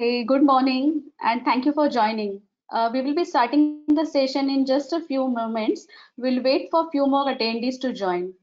Hey, good morning, and thank you for joining. We will be starting the session in just a few moments. We'll wait for a few more attendees to join.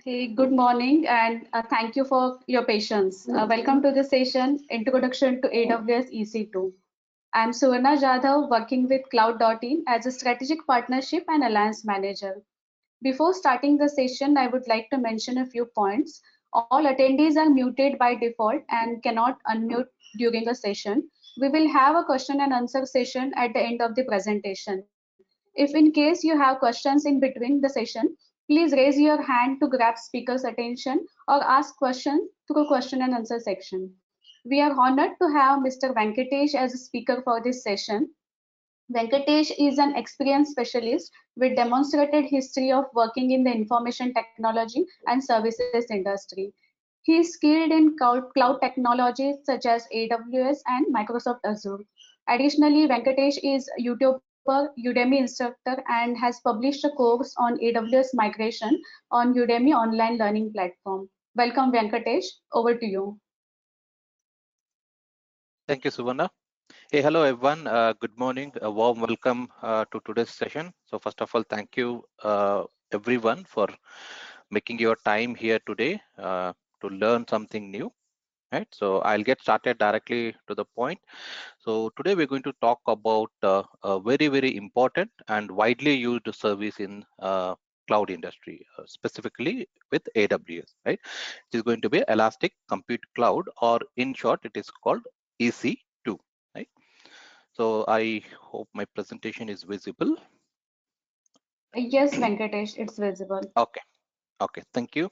Hey, good morning, and thank you for your patience. Welcome to the session Introduction to AWS EC2. I'm Suvarna Jadhav, working with Cloud.in as a strategic partnership and alliance manager. Before starting the session, I would like to mention a few points. All attendees are muted by default and cannot unmute during the session. We will have a question and answer session at the end of the presentation. If in case you have questions in between the session, please raise your hand to grab speaker's attention or ask questions through question and answer section. We are honored to have Mr. Venkatesh as a speaker for this session. Venkatesh is an experienced specialist with demonstrated history of working in the information technology and services industry. He is skilled in cloud technologies such as AWS and Microsoft Azure. Additionally, Venkatesh is YouTuber, Udemy instructor, and has published a course on AWS migration on Udemy online learning platform. Welcome, Venkatesh. Over to you. Thank you, Suvarna. Hey, hello everyone. Good morning. A warm welcome to today's session. So first of all, thank you everyone for making your time here today to learn something new. Right. So I'll get started directly to the point. So today we're going to talk about a very important and widely used service in cloud industry, specifically with AWS. Right. It is going to be Elastic Compute Cloud, or in short, it is called EC2. Right. So I hope my presentation is visible. Yes, Venkatesh, it's visible. Okay. Okay, thank you.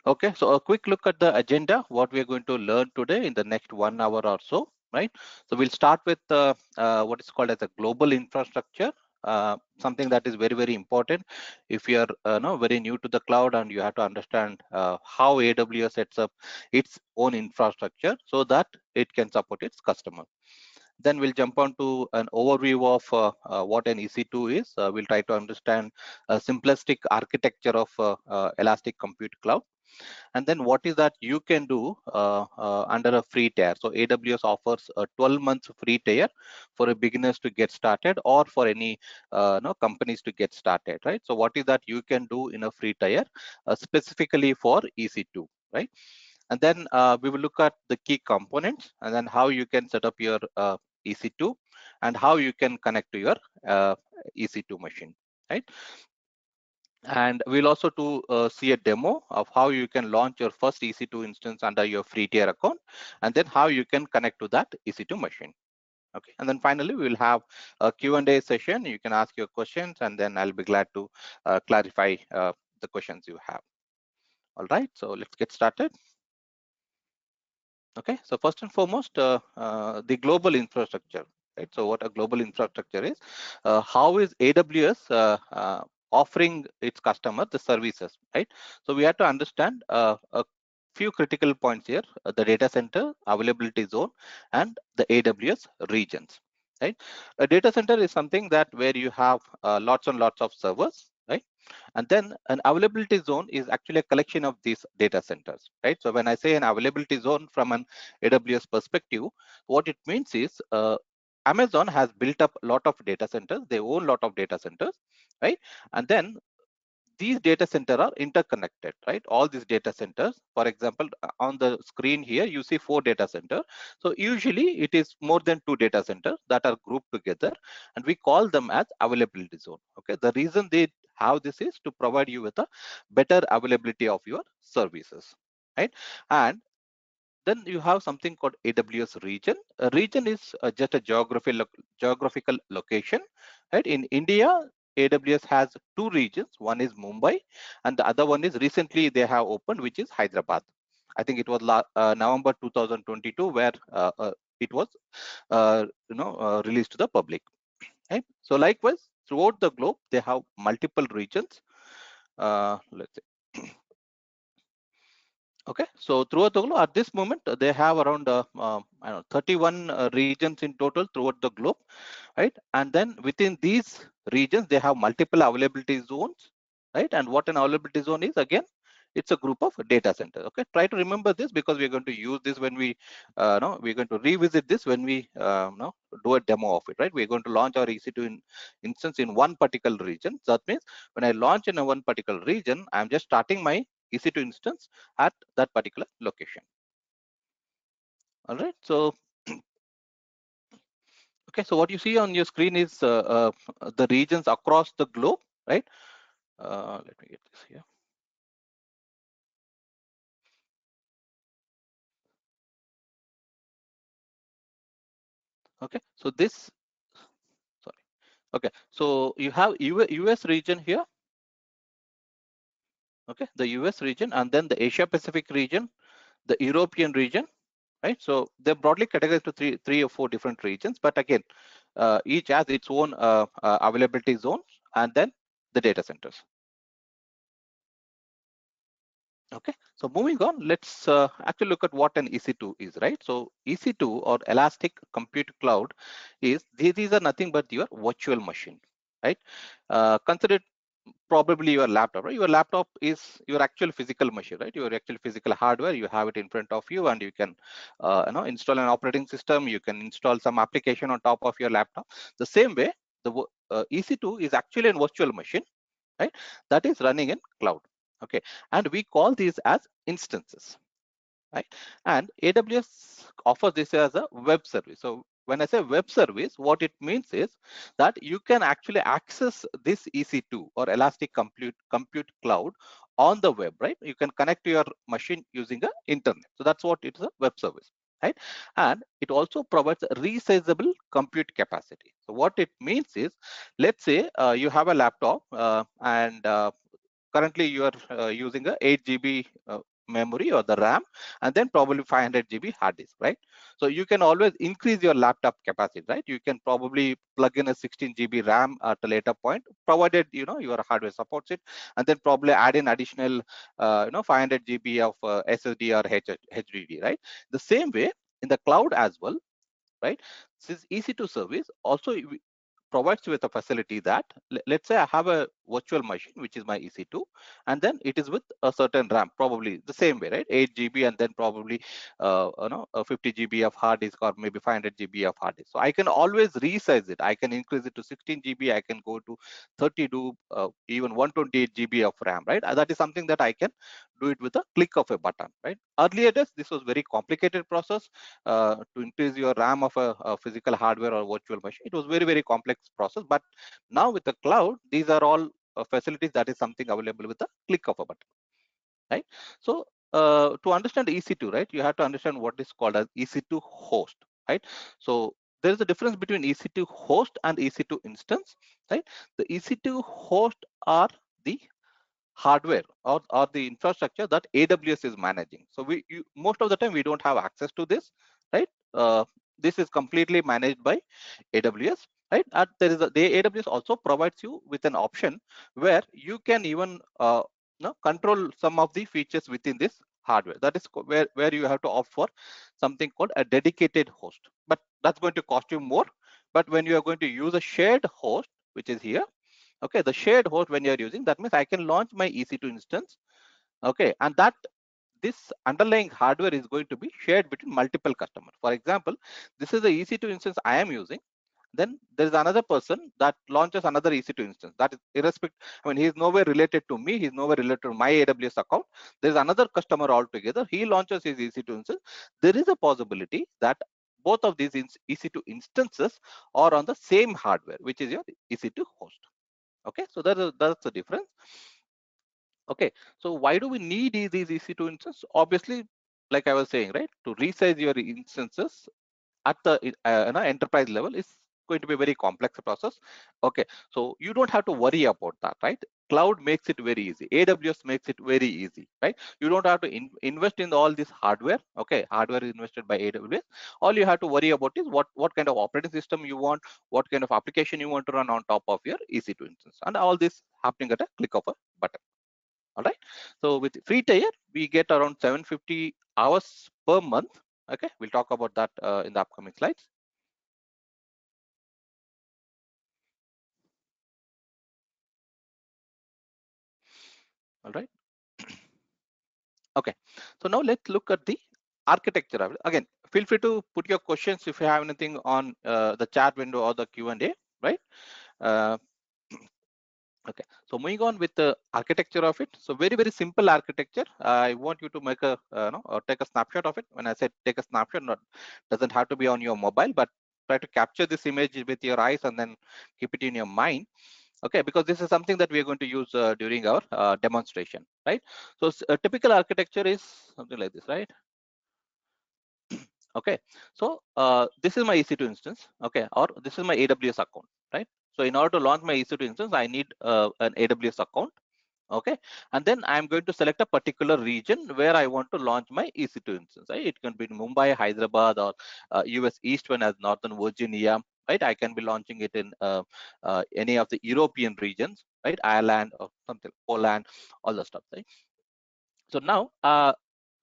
Okay, so a quick look at the agenda, what we are going to learn today in the next 1 hour or so, right? So we'll start with what is called as a global infrastructure, something that is very important. If you are very new to the cloud and you have to understand how AWS sets up its own infrastructure so that it can support its customer. Then we'll jump on to an overview of what an EC2 is. We'll try to understand a simplistic architecture of Elastic Compute Cloud. And then what is that you can do under a free tier. So AWS offers a 12 months free tier for a beginners to get started, or for any companies to get started, right? So what is that you can do in a free tier specifically for EC2, right? And then we will look at the key components, and then how you can set up your EC2 and how you can connect to your EC2 machine, right? And we'll also see a demo of how you can launch your first EC2 instance under your free tier account, and then how you can connect to that EC2 machine. Okay, and then finally we will have a Q&A session. You can ask your questions, and then I'll be glad to clarify the questions you have. All right, so let's get started. Okay, so first and foremost, the global infrastructure, right? So what a global infrastructure is, how is AWS offering its customer the services, right? So we have to understand a few critical points here: the data center, availability zone, and the AWS regions, right? A data center is something that where you have lots and lots of servers, right? And then an availability zone is actually a collection of these data centers, right? So when I say an availability zone from an AWS perspective, what it means is Amazon has built up a lot of data centers. They own a lot of data centers, right? And then these data centers are interconnected, right? All these data centers, for example, on the screen here, you see 4 data centers. So usually it is more than 2 data centers that are grouped together, and we call them as availability zone. Okay, the reason they have this is to provide you with a better availability of your services, right? And then you have something called AWS region. A region is just a geographical location, right? In India, AWS has 2 regions. One is Mumbai, and the other one is recently they have opened, which is Hyderabad. I think it was November 2022 where it was released to the public. Right? So likewise, throughout the globe, they have multiple regions. Let's say. Okay, so throughout the globe, at this moment, they have around 31 regions in total throughout the globe, right? And then within these regions, they have multiple availability zones, right? And what an availability zone is, again, it's a group of data centers. Okay, try to remember this because we're going to use this when we, we're going to revisit this when we, do a demo of it, right? We're going to launch our EC2 instance in one particular region. So that means when I launch in a one particular region, I'm just starting my EC2 instance at that particular location. All right, so Okay, so what you see on your screen is the regions across the globe, right? Let me get this here. Okay, so this, sorry. Okay, so you have US region here. Okay, the US region, and then the Asia Pacific region, the European region, right? So they're broadly categorized to three or four different regions, but again, each has its own availability zones, and then the data centers. Okay, so moving on, let's actually look at what an EC2 is, right? So EC2, or Elastic Compute Cloud, is these are nothing but your virtual machine, right? Consider probably your laptop, right? Your laptop is your actual physical machine, right? Your actual physical hardware. You have it in front of you, and you can install an operating system. You can install some application on top of your laptop. The same way, the EC2 is actually a virtual machine, right? That is running in cloud. Okay, and we call these as instances, right? And AWS offers this as a web service. So when I say web service, what it means is that you can actually access this EC2, or Elastic Compute Cloud, on the web, right? You can connect to your machine using the internet. So that's what it is, a web service, right? And it also provides resizable compute capacity. So what it means is, let's say you have a laptop, and currently you are using a 8 GB memory, or the RAM, and then probably 500 GB hard disk, right? So you can always increase your laptop capacity, right? You can probably plug in a 16 GB RAM at a later point, provided your hardware supports it, and then probably add in additional 500 GB of SSD or HDD, right? The same way in the cloud as well, right? This EC2 service also provides you with a facility that, let's say I have a virtual machine, which is my EC2, and then it is with a certain RAM, probably the same way, right? 8 GB, and then probably 50 GB of hard disk, or maybe 500 GB of hard disk. So I can always resize it. I can increase it to 16 GB. I can go to 32, even 128 GB of RAM, right? That is something that I can do it with a click of a button, right? Earlier days, this was very complicated process. To increase your RAM of a physical hardware or virtual machine, it was very complex process. But now with the cloud, these are all facilities that is something available with a click of a button, right? So to understand EC2, right, you have to understand what is called as EC2 host, right? So there is a difference between EC2 host and EC2 instance, right? The EC2 host are the hardware, or the infrastructure that AWS is managing. So most of the time we don't have access to this, right? This is completely managed by AWS, right? And the AWS also provides you with an option where you can even control some of the features within this hardware. That is where you have to opt for something called a dedicated host, but that's going to cost you more. But when you are going to use a shared host, which is here, okay, the shared host, when you're using, that means I can launch my EC2 instance, okay, and that this underlying hardware is going to be shared between multiple customers. For example, this is the EC2 instance I am using. Then there is another person that launches another EC2 instance. That is irrespective. I mean, he is nowhere related to me. He's nowhere related to my AWS account. There is another customer altogether. He launches his EC2 instance. There is a possibility that both of these EC2 instances are on the same hardware, which is your EC2 host. Okay, so that's the difference. Okay, so why do we need these EC2 instances? Obviously, like I was saying, right, to resize your instances at the enterprise level is going to be a very complex process. Okay, so you don't have to worry about that, right? Cloud makes it very easy. AWS makes it very easy, right? You don't have to invest in all this hardware. Okay, hardware is invested by AWS. All you have to worry about is what kind of operating system you want, what kind of application you want to run on top of your EC2 instance, and all this happening at a click of a button. All right, so with free tier we get around 750 hours per month. Okay, we'll talk about that in the upcoming slides. All right. Okay, so now let's look at the architecture of it. Again, feel free to put your questions if you have anything on the chat window or the Q&A, right? uh, okay, so moving on with the architecture of it. So very simple architecture. I want you to make a or take a snapshot of it. When I said take a snapshot, not doesn't have to be on your mobile, but try to capture this image with your eyes and then keep it in your mind. Okay, because this is something that we are going to use during our demonstration, right? So a typical architecture is something like this, right? Okay, so this is my EC2 instance, okay, or this is my AWS account, right? So in order to launch my EC2 instance, I need an AWS account, okay, and then I'm going to select a particular region where I want to launch my EC2 instance, right? It can be Mumbai, Hyderabad, or US East one as Northern Virginia, right? I can be launching it in any of the European regions, right? Ireland or something, Poland, all the stuff, right? So now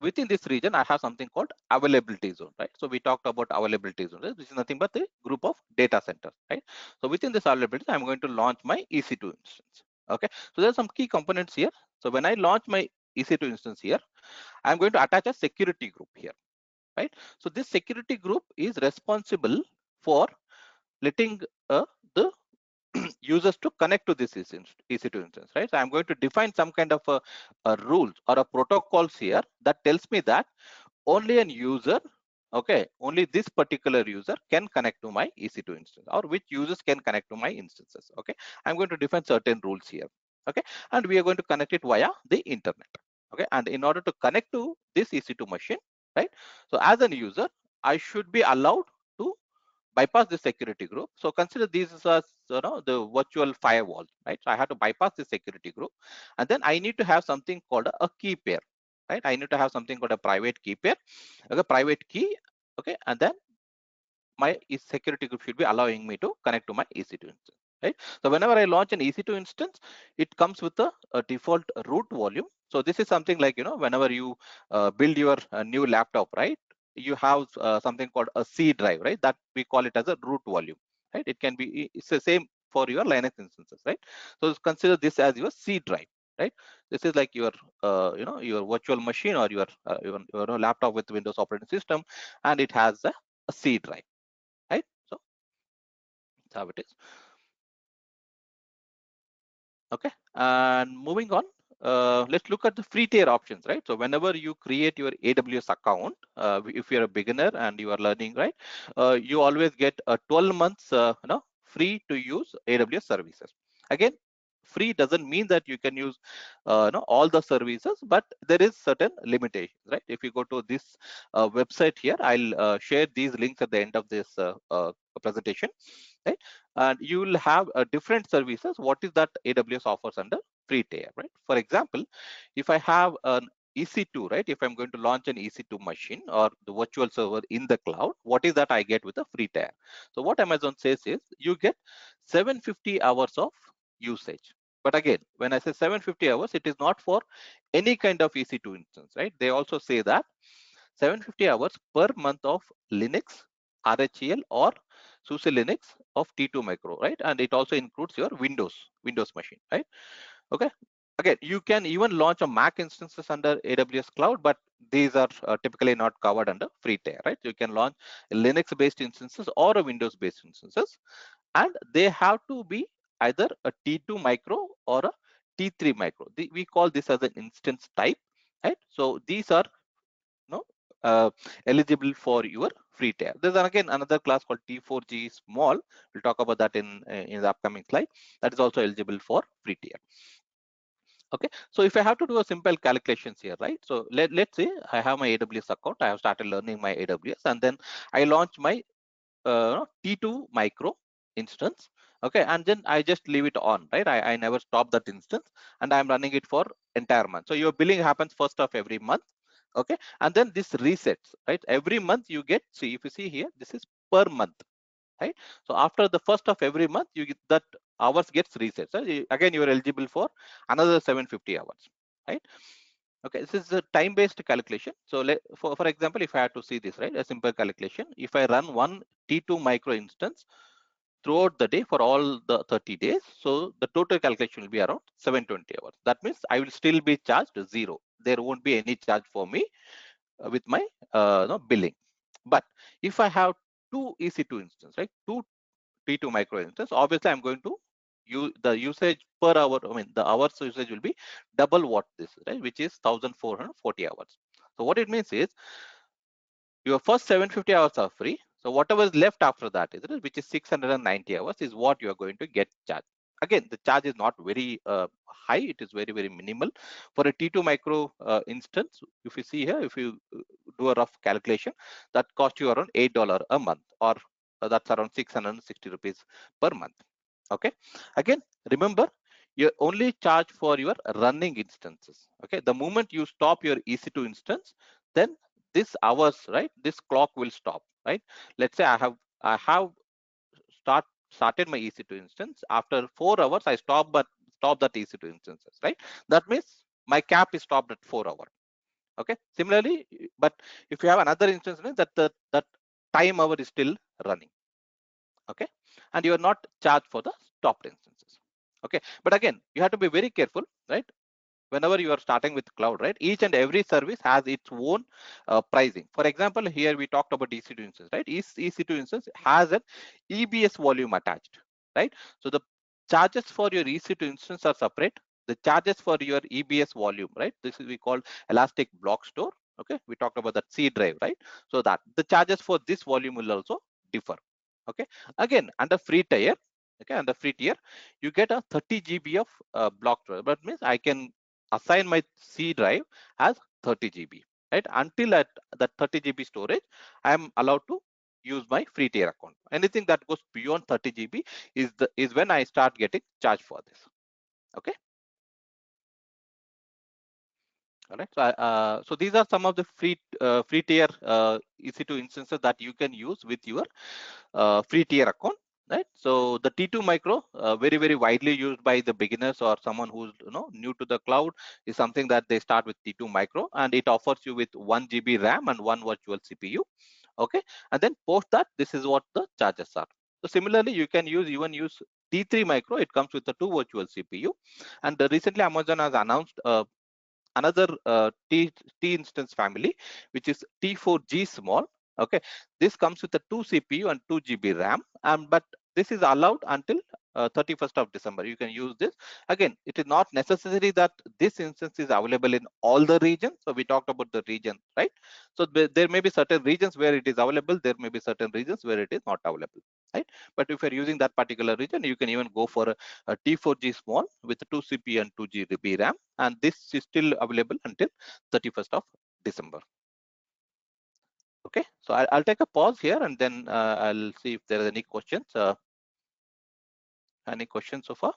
within this region, I have something called availability zone, right? So we talked about availability zone, right? This is nothing but the group of data centers, right? So within this availability, I'm going to launch my EC2 instance. Okay, so there's some key components here. So when I launch my EC2 instance here, I'm going to attach a security group here, right? So this security group is responsible for letting the users to connect to this EC2 instance, right? So I'm going to define some kind of a rules or a protocols here that tells me that only an user, okay, only this particular user can connect to my EC2 instance, or which users can connect to my instances. Okay, I'm going to define certain rules here. Okay, and we are going to connect it via the internet. Okay, and in order to connect to this EC2 machine, right? So as a user, I should be allowed to bypass the security group. So consider these as the virtual firewall, right? So I have to bypass the security group, and then I need to have something called a key pair, right? I need to have something called a private key pair, okay, private key, okay, and then my security group should be allowing me to connect to my EC2 instance, right? So whenever I launch an EC2 instance, it comes with a default root volume. So this is something like, whenever you build your new laptop, right? You have something called a C drive, right? That we call it as a root volume, right? It can be, it's the same for your Linux instances, right? So consider this as your C drive, right? This is like your, your virtual machine or your laptop with Windows operating system, and it has a C drive, right? So that's how it is. Okay, and moving on, let's look at the free tier options, right? So whenever you create your AWS account, if you're a beginner and you are learning, right, you always get a 12 months free to use AWS services. Again, free doesn't mean that you can use all the services, but there is certain limitations, right? If you go to this website here, I'll share these links at the end of this presentation, right? And you will have different services. What is that AWS offers under free tier, right? For example, if I have an EC2, right? If I'm going to launch an EC2 machine or the virtual server in the cloud, what is that I get with a free tier? So what Amazon says is you get 750 hours of usage. But again, when I say 750 hours, it is not for any kind of EC2 instance, right? They also say that 750 hours per month of Linux, RHEL, or SUSE Linux of T2 Micro, right? And it also includes your Windows machine, right? Okay. Again, you can even launch a Mac instances under AWS Cloud, but these are typically not covered under free tier, right? You can launch Linux-based instances or a Windows-based instances, and they have to be either a T2 Micro or a T3 Micro. We call this as an instance type, right? So these are no eligible for your free tier. There's again another class called T4G small. We'll talk about that in the upcoming slide. That is also eligible for free tier. Okay, so if I have to do a simple calculations here, right? So let's say I have my AWS account. I have started learning my AWS, and then I launch my T2 micro instance. Okay, and then I just leave it on, right? I never stop that instance, and I'm running it for entire month. So your billing happens first of every month. Okay, and then this resets, right? Every month you get, see, if you see here, this is per month, right? So after the first of every month, you get that hours gets reset. So again, you are eligible for another 750 hours, right? Okay, this is a time-based calculation. So for example, if I had to see this, right, a simple calculation, if I run one T2 micro instance throughout the day for all the 30 days, so the total calculation will be around 720 hours. That means I will still be charged zero. There won't be any charge for me with my billing. But if I have two EC2 instances, right, two T2 micro instance, obviously I'm going to use the usage per hour. I mean, the hours usage will be double what this, right, which is 1440 hours. So what it means is your first 750 hours are free. So whatever is left after that, is it, which is 690 hours, is what you are going to get charged. Again, the charge is not very high. It is very, very minimal. For a T2 micro instance, if you see here, if you do a rough calculation, that costs you around $8 a month, or that's around 660 rupees per month. Okay. Again, remember, you only charge for your running instances. Okay. The moment you stop your EC2 instance, then this hours, right, this clock will stop, right? Let's say I have started my EC2 instance. After 4 hours, I stop that EC2 instances, right? That means my cap is stopped at 4 hours. Okay. Similarly, but if you have another instance, that time hour is still running. Okay, and you are not charged for the stopped instances. Okay, but again, you have to be very careful, right? Whenever you are starting with cloud, right, each and every service has its own pricing. For example, here we talked about EC2 instance, right? EC2 instance has an EBS volume attached, right? So the charges for your EC2 instance are separate. The charges for your EBS volume, right, this is we call elastic block store. Okay, we talked about that C drive, right? So that the charges for this volume will also differ. Okay, again, under free tier, okay, under free tier, you get a 30 GB of block drive. That means I can assign my C drive as 30 GB, right? Until at that 30 GB storage, I am allowed to use my free tier account. Anything that goes beyond 30 GB is when I start getting charged for this. Okay. All right. So these are some of the free tier EC2 instances that you can use with your free tier account, right? So the T2 micro, very, very widely used by the beginners or someone who's new to the cloud, is something that they start with T2 micro, and it offers you with 1 GB RAM and 1 virtual CPU. Okay, and then post that, this is what the charges are. So similarly, you can even use T3 micro. It comes with the 2 virtual CPU, and recently Amazon has announced another T instance family, which is T4G small. Okay, this comes with a 2 CPU and 2 GB RAM, but this is allowed until 31st of December. You can use this. Again, it is not necessary that this instance is available in all the regions. So we talked about the region, right? So there may be certain regions where it is available. There may be certain regions where it is not available, right? But if you're using that particular region, you can even go for a T4G small with 2 CPU and 2 GB RAM, and this is still available until 31st of December. Okay, so I'll take a pause here, and then I'll see if there are any questions. Any questions so far?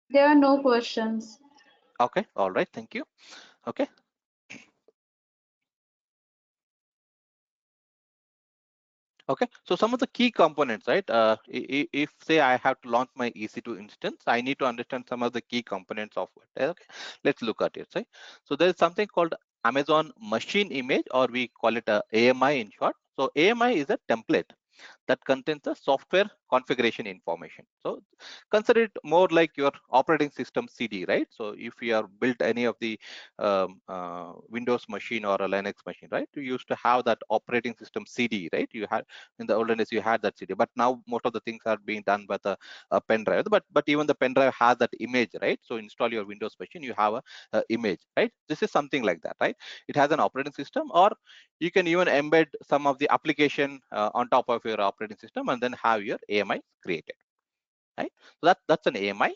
There are no questions. Okay, all right, thank you. Okay. Okay, so some of the key components, right? If say I have to launch my EC2 instance, I need to understand some of the key components of it. Okay, let's look at it. Right? So there is something called Amazon Machine Image, or we call it a AMI in short. So AMI is a template that contains the software configuration information. So consider it more like your operating system CD, right? So if you are built any of the Windows machine or a Linux machine, right? You used to have that operating system CD, right? You had in the olden days you had that CD, but now most of the things are being done with a pen drive. But even the pen drive has that image, right? So install your Windows machine, you have a image, right? This is something like that, right? It has an operating system, or you can even embed some of the application on top of your operating system and then have your AMI created, right? So that's an AMI,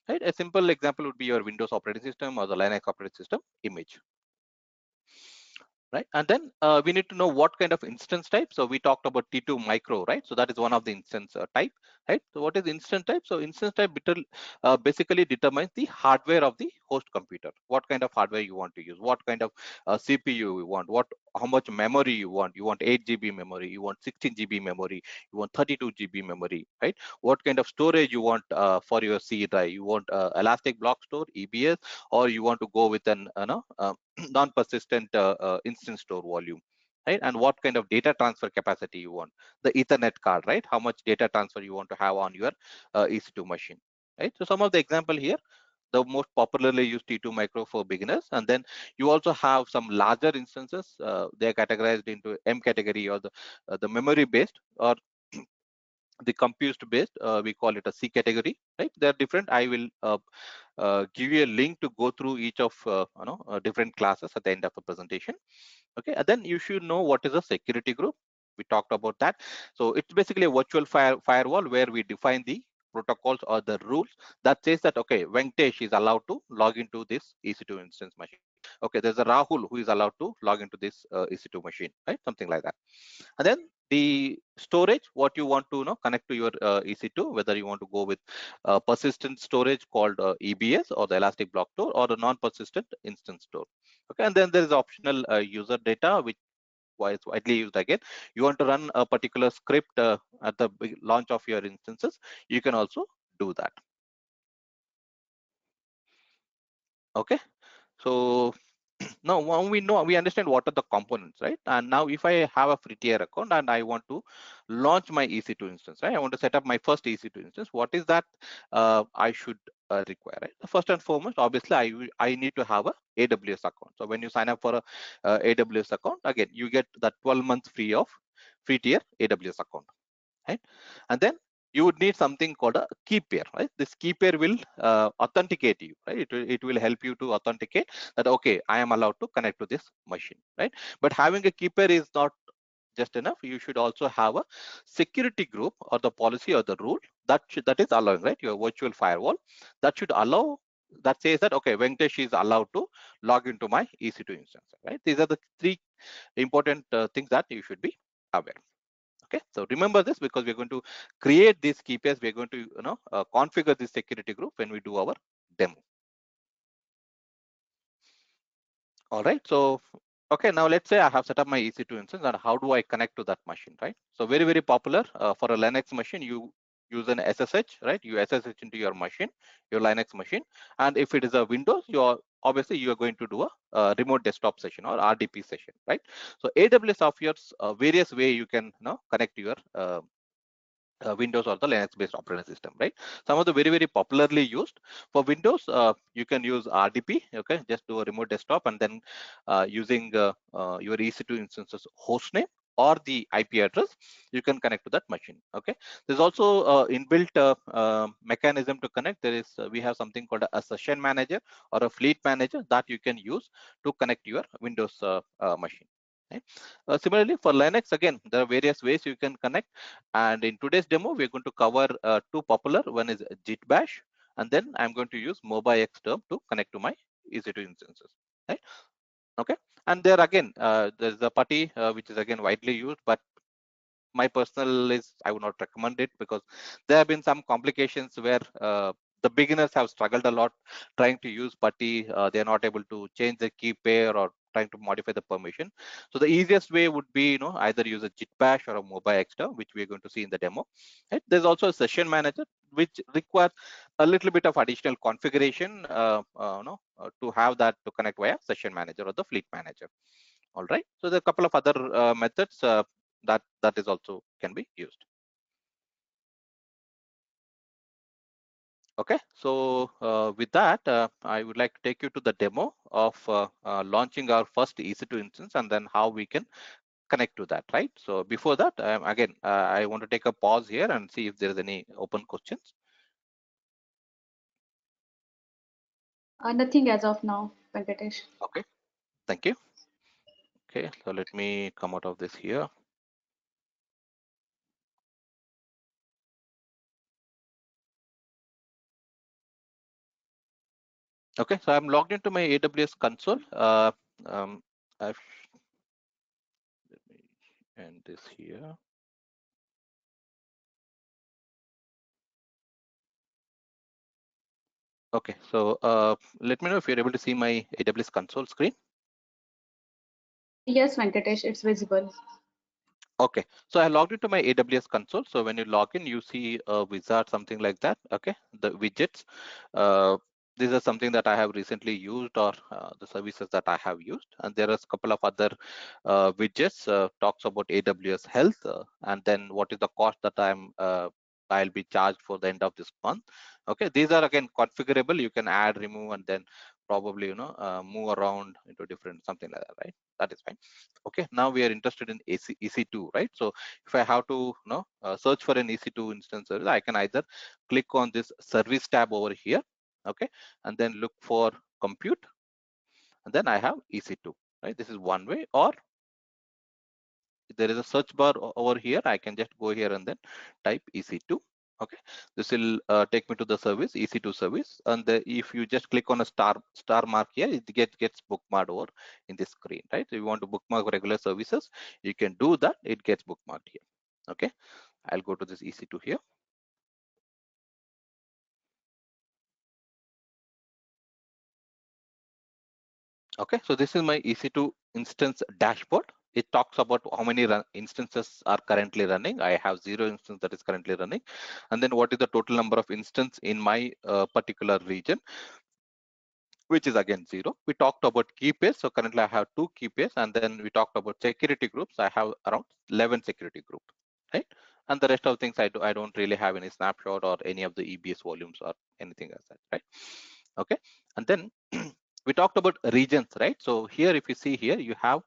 right? A simple example would be your Windows operating system or the Linux operating system image, right? And then we need to know what kind of instance type. So we talked about T2 micro, right? So that is one of the instance type, right? So what is instance type? So instance type basically determines the hardware of the host computer. What kind of hardware you want to use, what kind of CPU you want, how much memory you want. You want 8 GB memory, you want 16 GB memory, you want 32 GB memory, right? What kind of storage you want for your C drive. You want elastic block store, EBS, or you want to go with an non-persistent instance store volume, right? And what kind of data transfer capacity you want, the Ethernet card, right? How much data transfer you want to have on your EC2 machine, right? So some of the example here, the most popularly used T2 micro for beginners, and then you also have some larger instances. They are categorized into M category, or the memory based, or the compute based, we call it a C category, right? They're different. I will give you a link to go through each of different classes at the end of the presentation. Okay, and then you should know what is a security group. We talked about that. So it's basically a virtual firewall where we define the protocols or the rules that says that, okay, Venkatesh is allowed to log into this EC2 instance machine. Okay, there's a Rahul who is allowed to log into this EC2 machine, right? Something like that. And then the storage, what you want to connect to your EC2, whether you want to go with persistent storage called EBS or the elastic block store, or the non-persistent instance store. Okay, and then there is optional user data, which is widely used. Again, you want to run a particular script at the launch of your instances, you can also do that. Okay, so now we understand what are the components, right? And now if I have a free tier account and I want to launch my EC2 instance, right? I want to set up my first EC2 instance. What is that I should require, right? First and foremost, obviously I need to have a AWS account. So when you sign up for a AWS account, again you get that 12 months free tier AWS account, right? And then you would need something called a key pair, right? This key pair will authenticate you, right? It will help you to authenticate that, okay, I am allowed to connect to this machine, right? But having a key pair is not just enough. You should also have a security group or the policy or the rule that is allowing, right? Your virtual firewall that should allow, that says that, okay, Venkatesh is allowed to log into my EC2 instance, right? These are the three important things that you should be aware. Okay, so remember this, because we're going to create these key pairs. We're going to configure this security group when we do our demo. All right, so okay, now let's say I have set up my EC2 instance, and how do I connect to that machine, right? So very popular for a Linux machine, you use an SSH, right? You SSH into your machine, your Linux machine, and if it is a Windows, obviously you are going to do a remote desktop session or RDP session, right? So AWS offers various way you can connect to your Windows or the Linux based operating system, right? Some of the very popularly used for Windows, you can use RDP. Okay, just do a remote desktop, and then using your EC2 instances host name or the IP address, you can connect to that machine. Okay, there's also inbuilt mechanism to connect. There is we have something called a session manager or a fleet manager that you can use to connect your Windows machine, right? Similarly for Linux, again there are various ways you can connect, and in today's demo, we're going to cover two popular. One is Git Bash, and then I'm going to use MobiX term to connect to my EC2 instances, right? Okay, and there again, there's a putty which is again widely used, but my personal is I would not recommend it, because there have been some complications where the beginners have struggled a lot trying to use putty. They are not able to change the key pair or trying to modify the permission. So the easiest way would be either use a Git Bash or a mobile extra, which we're going to see in the demo, right? There's also a session manager which requires a little bit of additional configuration to have that to connect via session manager or the fleet manager. All right, so there are a couple of other methods that is also can be used. Okay, so with that, I would like to take you to the demo of launching our first EC2 instance, and then how we can connect to that, right? So before that, again, I want to take a pause here and see if there is any open questions. Nothing as of now, Venkatesh. Okay, thank you. Okay, so let me come out of this here. Okay, so I'm logged into my AWS console. I've, let me end this here. Okay, so let me know if you're able to see my AWS console screen. Yes, Venkatesh, it's visible. Okay, so I logged into my AWS console. So when you log in, you see a wizard, something like that. Okay, the widgets. These are something that I have recently used, or the services that I have used. And there is a couple of other widgets. Talks about AWS Health, and then what is the cost that I'll be charged for the end of this month. Okay, these are again configurable. You can add, remove, and then probably move around into different something like that, right? That is fine. Okay, now we are interested in EC2, right? So if I have to search for an EC2 instance service, I can either click on this service tab over here, okay, and then look for compute, and then I have EC2, right? This is one way. Or there is a search bar over here. I can just go here and then type EC2. Okay, this will take me to the service, EC2 service, and if you just click on a star mark here, it gets bookmarked over in this screen, right? So if you want to bookmark regular services, you can do that. It gets bookmarked here. Okay, I'll go to this EC2 here. Okay, so this is my EC2 instance dashboard. It talks about how many instances are currently running. I have 0 instance that is currently running. And then what is the total number of instance in my particular region, which is again 0. We talked about key pairs. So currently I have 2 key pairs. And then we talked about security groups. I have around 11 security group, right? And the rest of things I don't really have any snapshot or any of the EBS volumes or anything as that, right? Okay, and then we talked about regions, right? So here, if you see here, you have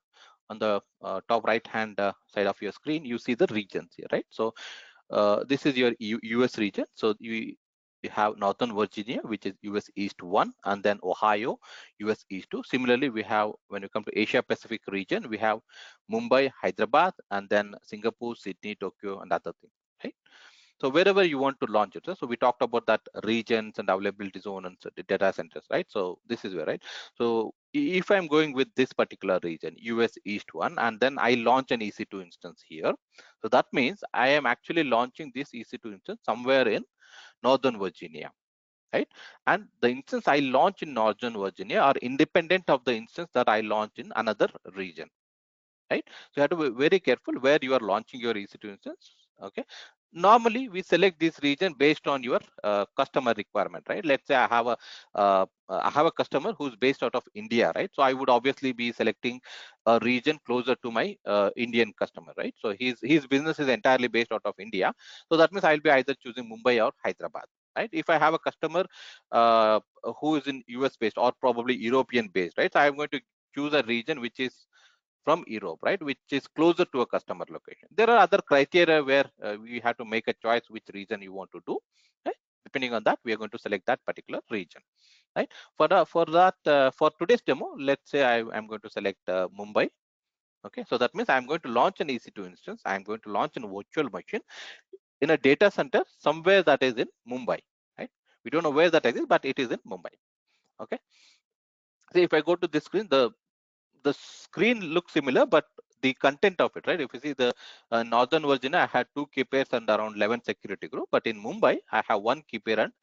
on the top right hand side of your screen, you see the regions here, right? So this is your US region. So you have Northern Virginia, which is US East 1, and then Ohio, US East 2. Similarly, we have, when you come to Asia Pacific region, we have Mumbai, Hyderabad, and then Singapore, Sydney, Tokyo, and other things, right? So wherever you want to launch it, so we talked about that regions and availability zone and the data centers, right? So this is where, right? So if I'm going with this particular region, US East 1, and then I launch an EC2 instance here, so that means I am actually launching this EC2 instance somewhere in Northern Virginia, right? And the instance I launch in Northern Virginia are independent of the instance that I launch in another region, right? So you have to be very careful where you are launching your EC2 instance. Okay, normally we select this region based on your customer requirement, right? Let's say I have a customer who's based out of India, right? So I would obviously be selecting a region closer to my Indian customer, right? So his business is entirely based out of India, so that means I'll be either choosing Mumbai or Hyderabad, right? If I have a customer who is in US based or probably European based, right? So I'm going to choose a region which is from Europe, right, which is closer to a customer location. There are other criteria where we have to make a choice which region you want to do, right? Depending on that, we are going to select that particular region, right? For today's demo, let's say I'm going to select Mumbai. Okay, so that means I'm going to launch an EC2 instance. I'm going to launch a virtual machine in a data center somewhere that is in Mumbai, right? We don't know where that is, but it is in Mumbai. Okay, so if I go to this screen, the screen looks similar, but the content of it, right? If you see the Northern Virginia, I had 2 key pairs and around 11 security group, but in Mumbai, I have 1 key pair and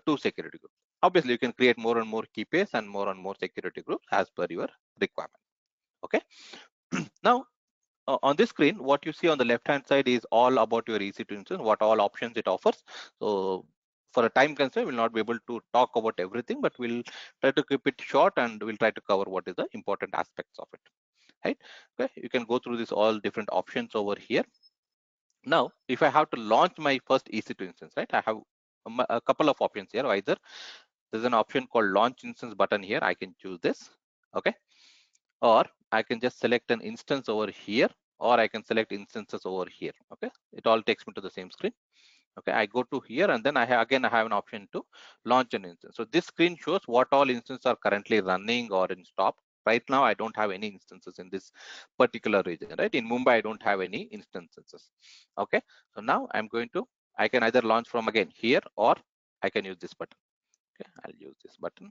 2 security groups. Obviously, you can create more and more key pairs and more security groups as per your requirement. Okay. Now, on this screen, what you see on the left-hand side is all about your EC2 instance, what all options it offers. So for a time constraint, we'll not be able to talk about everything, but we'll try to keep it short and we'll try to cover what is the important aspects of it, right? Okay, you can go through this all different options over here. Now, if I have to launch my first EC2 instance, right, I have a couple of options here. Either there's an option called launch instance button here. I can choose this, okay, or I can just select an instance over here, or I can select instances over here. Okay, it all takes me to the same screen. Okay, I go to here and then I have an option to launch an instance. So this screen shows what all instances are currently running or in stop. Right now I don't have any instances in this particular region, right? In Mumbai I don't have any instances. Okay, so now I can either launch from again here, or I can use this button. Okay, I'll use this button.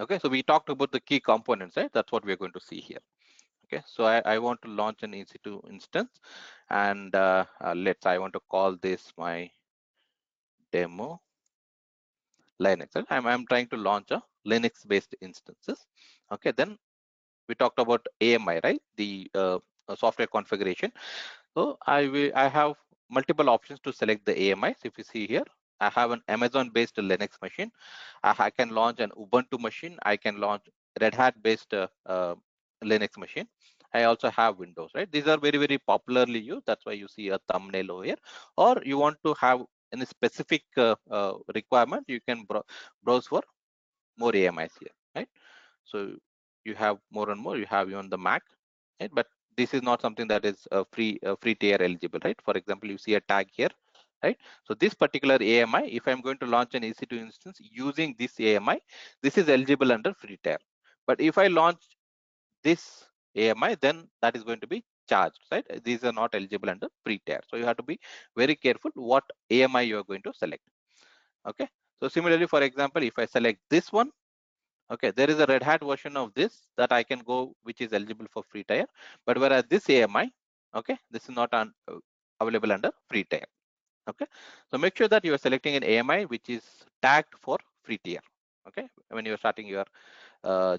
Okay, so we talked about the key components, right? That's what we're going to see here. Okay, so I want to launch an EC2 instance, and I want to call this my demo Linux. Right? I'm trying to launch a Linux based instances. Okay, then we talked about AMI, right? The software configuration. So I have multiple options to select the AMIs. If you see here, I have an Amazon based Linux machine. I can launch an Ubuntu machine. I can launch Red Hat based Linux machine. I also have Windows, right? These are very popularly used. That's why you see a thumbnail over here. Or you want to have any specific requirement, you can browse for more AMIs here, right? So you have more and more. You have on the Mac, right? But this is not something that is free tier eligible, right? For example, you see a tag here, right? So this particular AMI, if I'm going to launch an EC2 instance using this AMI, this is eligible under free tier. But if I launch this AMI, then that is going to be charged, right? These are not eligible under free tier. So you have to be very careful what AMI you are going to select. Okay. So similarly, for example, if I select this one, okay, there is a Red Hat version of this that I can go, which is eligible for free tier. But whereas this AMI, okay, this is not available under free tier. Okay, so make sure that you are selecting an AMI which is tagged for free tier. Okay, when you are starting your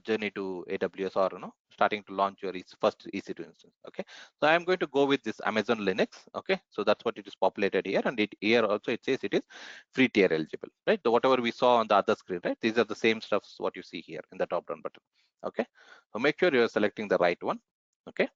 journey to AWS, or starting to launch your first EC2 instance. Okay, so I am going to go with this Amazon Linux. Okay, so that's what it is populated here, and here also it says it is free tier eligible, right? Whatever we saw on the other screen, right? These are the same stuffs what you see here in the drop down button. Okay, so make sure you are selecting the right one. Okay.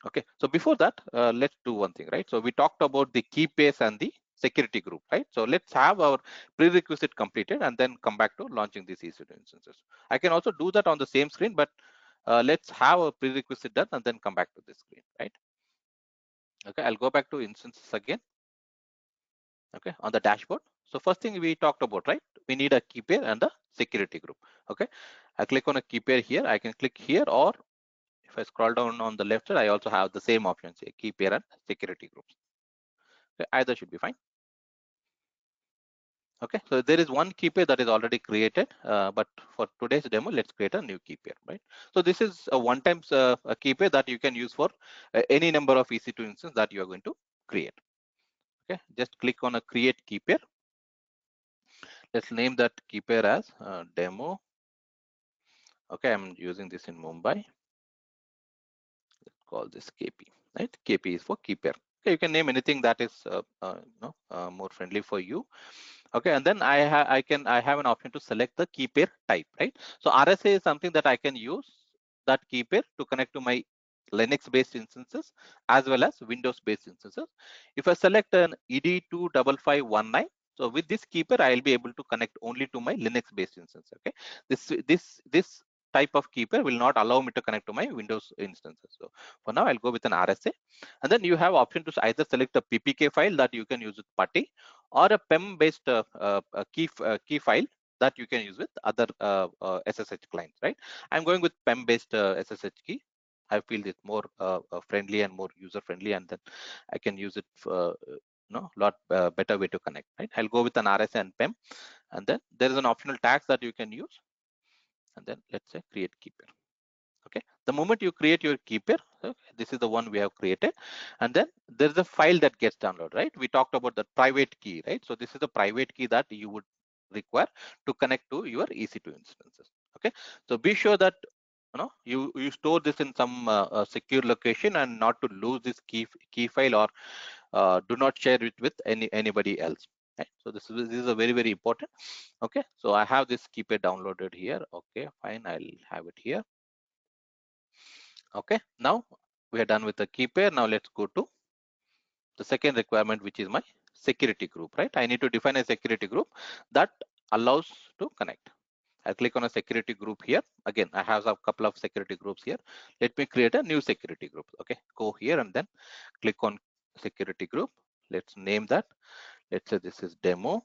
Okay, so before that, let's do one thing, right? So we talked about the key pace and the security group, right? So let's have our prerequisite completed and then come back to launching these EC2 instances. I can also do that on the same screen, but let's have a prerequisite done and then come back to this screen, right? Okay, I'll go back to instances again. Okay, on the dashboard. So first thing we talked about, right? We need a key pair and a security group. Okay, I click on a key pair here. I can click here, or if I scroll down on the left side, I also have the same options here, key pair and security groups. Okay, either should be fine. Okay, so there is one key pair that is already created, but for today's demo, let's create a new key pair, right? So this is a one-time a key pair that you can use for any number of EC2 instances that you are going to create. Okay, just click on a create key pair. Let's name that key pair as demo. Okay, I'm using this in Mumbai. Let's call this KP, right? KP is for key pair. Okay, you can name anything that is more friendly for you. Okay, and then I have an option to select the key pair type, right? So RSA is something that I can use that key pair to connect to my Linux based instances as well as Windows based instances. If I select an ED25519, so with this key pair I'll be able to connect only to my Linux based instance. Okay, this type of key pair will not allow me to connect to my Windows instances. So for now I'll go with an RSA, and then you have option to either select a PPK file that you can use with PuTTY, or a PEM based key file that you can use with other SSH clients, right? I'm going with PEM based SSH key. I feel it's more friendly and more user friendly, and then I can use it for lot better way to connect, right? I'll go with an RSA and PEM, and then there is an optional tags that you can use, and then let's say create key pair. Okay, the moment you create your key pair, this is the one we have created, and then there's a file that gets downloaded, right? We talked about the private key, right? So this is the private key that you would require to connect to your EC2 instances. Okay, so be sure that you store this in some secure location, and not to lose this key file, or do not share it with anybody else, right? So this is a very important. Okay, so I have this key pair downloaded here. Okay, fine, I'll have it here. Okay, now we are done with the key pair. Now let's go to the second requirement, which is my security group, right? I need to define a security group that allows to connect. I click on a security group here. Again, I have a couple of security groups here. Let me create a new security group. Okay, go here and then click on security group. Let's name that. Let's say this is demo.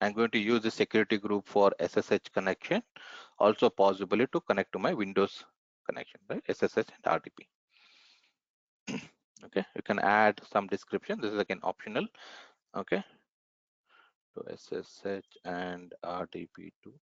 I'm going to use the security group for SSH connection, also possibly to connect to my Windows connection, right? SSH and RDP. Okay, you can add some description. This is again optional. Okay, to SSH and RDP to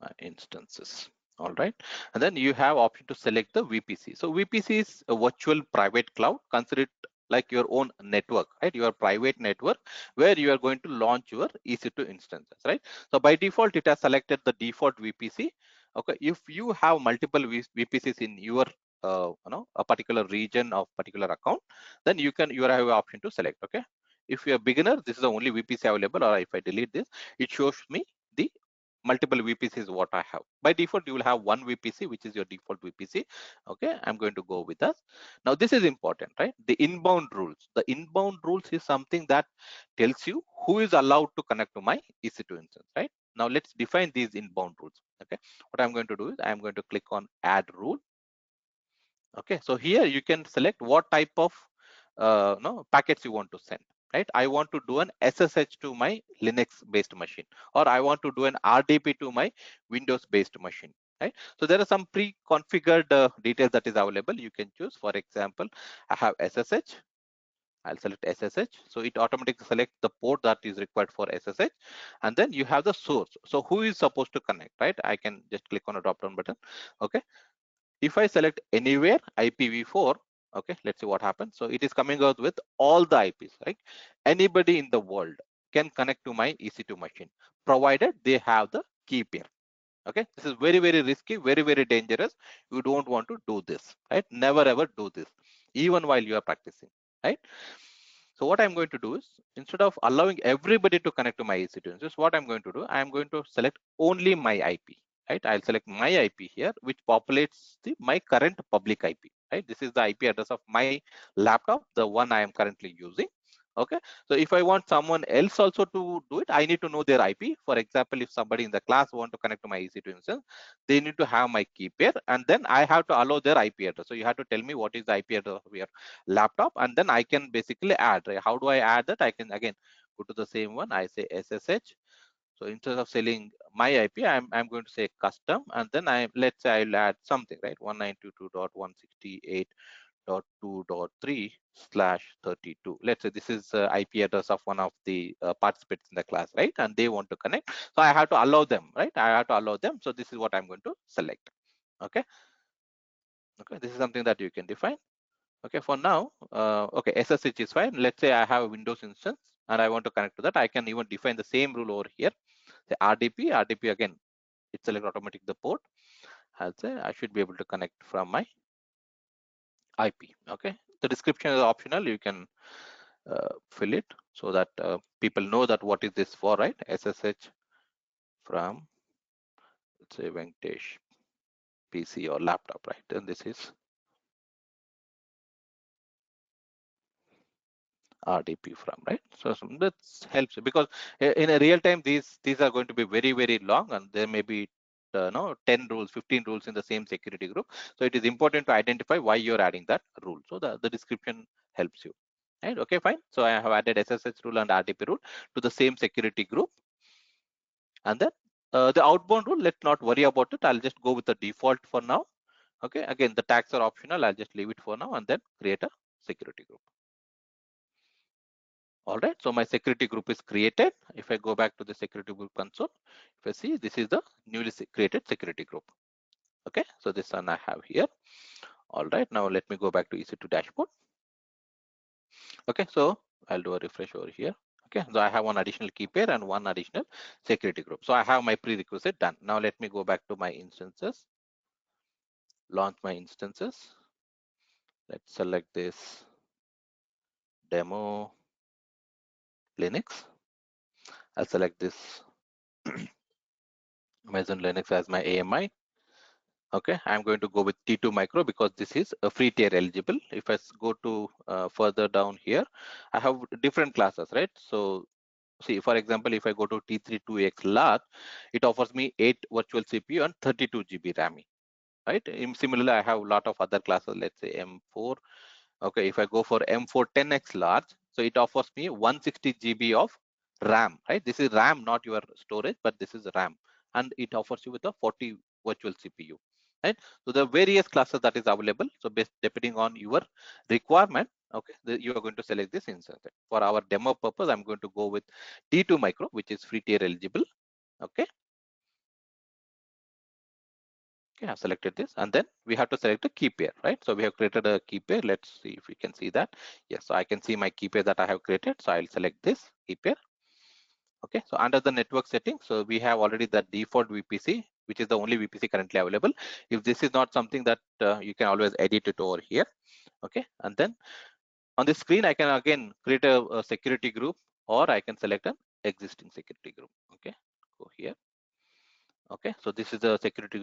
my instances. All right, and then you have option to select the VPC. So VPC is a virtual private cloud. Consider it like your own network, right? Your private network where you are going to launch your EC2 instances, right? So by default, it has selected the default VPC. Okay, if you have multiple VPCs in your a particular region of particular account, then you have an option to select. Okay, if you're a beginner, this is the only VPC available, or if I delete this, it shows me the multiple VPCs what I have. By default, you will have one VPC, which is your default VPC. Okay, I'm going to go with that. Now this is important, right? The inbound rules. The inbound rules is something that tells you who is allowed to connect to my EC2 instance, right? Now let's define these inbound rules. Okay, what I'm going to do is I'm going to click on add rule. Okay, so here you can select what type of no packets you want to send, right? I want to do an SSH to my Linux based machine, or I want to do an RDP to my Windows based machine, right? So there are some pre-configured details that is available. You can choose. For example, I have SSH. I'll select SSH. So it automatically selects the port that is required for SSH. And then you have the source. So who is supposed to connect, right? I can just click on a drop down button. Okay. If I select anywhere IPv4, okay, let's see what happens. So it is coming out with all the IPs, right? Anybody in the world can connect to my EC2 machine, provided they have the key pair. Okay, this is very, very risky, very, very dangerous. You don't want to do this, right? Never ever do this, even while you are practicing, right? So what I'm going to do is, instead of allowing everybody to connect to my EC2 instance, what I'm going to do, I'm going to select only my IP, right? I'll select my IP here, which populates my current public IP, right? This is the IP address of my laptop, the one I am currently using. Okay, so if I want someone else also to do it, I need to know their IP. For example, if somebody in the class want to connect to my EC2 instance, they need to have my key pair, and then I have to allow their IP address. So you have to tell me what is the IP address of your laptop, and then I can basically add, right? How do I add that? I can again go to the same one. I say SSH. So instead of selling my IP, I'm going to say custom, and then let's say I'll add something, right? 192.168.2.3/32. Let's say this is IP address of one of the participants in the class, right? And they want to connect, so I have to allow them, right? I have to allow them. So this is what I'm going to select. Okay. Okay, this is something that you can define. Okay, for now, okay, SSH is fine. Let's say I have a Windows instance and I want to connect to that. I can even define the same rule over here. The RDP again, it select automatic the port. I'll say I should be able to connect from my IP. Okay, the description is optional. You can fill it so that people know that what is this for, right? SSH from, let's say, Venkatesh PC or laptop, right? And this is RDP from, right? So that helps because in a real time these are going to be very, very long, and there may be no 10 rules, 15 rules in the same security group. So it is important to identify why you're adding that rule. So the description helps you. Right? Okay, fine. So I have added SSH rule and RDP rule to the same security group, and then the outbound rule, let's not worry about it. I'll just go with the default for now. Okay, again the tags are optional. I'll just leave it for now and then create a security group. All right, so my security group is created. If I go back to the security group console, if I see, this is the newly created security group. Okay, so this one I have here. All right, now let me go back to EC2 dashboard. Okay, so I'll do a refresh over here. Okay, so I have one additional key pair and one additional security group. So I have my prerequisite done. Now let me go back to my instances, launch my instances. Let's select this demo Linux. I'll select this Amazon Linux as my AMI. Okay, I'm going to go with T2 micro because this is a free tier eligible. If I go to further down here, I have different classes, right? So see, for example, if I go to T3 2X large, it offers me 8 virtual CPU and 32 GB RAM, right? Similarly, I have a lot of other classes, let's say M4. Okay, if I go for M4 10X large, so it offers me 160 GB of RAM, right? This is RAM, not your storage, but this is RAM, and it offers you with a 40 virtual CPU, right? So the various classes that is available. So based depending on your requirement, okay, you are going to select this instance. For our demo purpose, I'm going to go with T2 micro, which is free tier eligible. Okay. Okay, I've selected this, and then we have to select a key pair, right? So we have created a key pair. Let's see if we can see that. Yes, so I can see my key pair that I have created. So I'll select this key pair. Okay, so under the network settings, so we have already the default VPC, which is the only VPC currently available. If this is not something that you can always edit it over here. Okay, and then on the screen, I can again create a security group, or I can select an existing security group. Okay, go here. Okay, so this is the security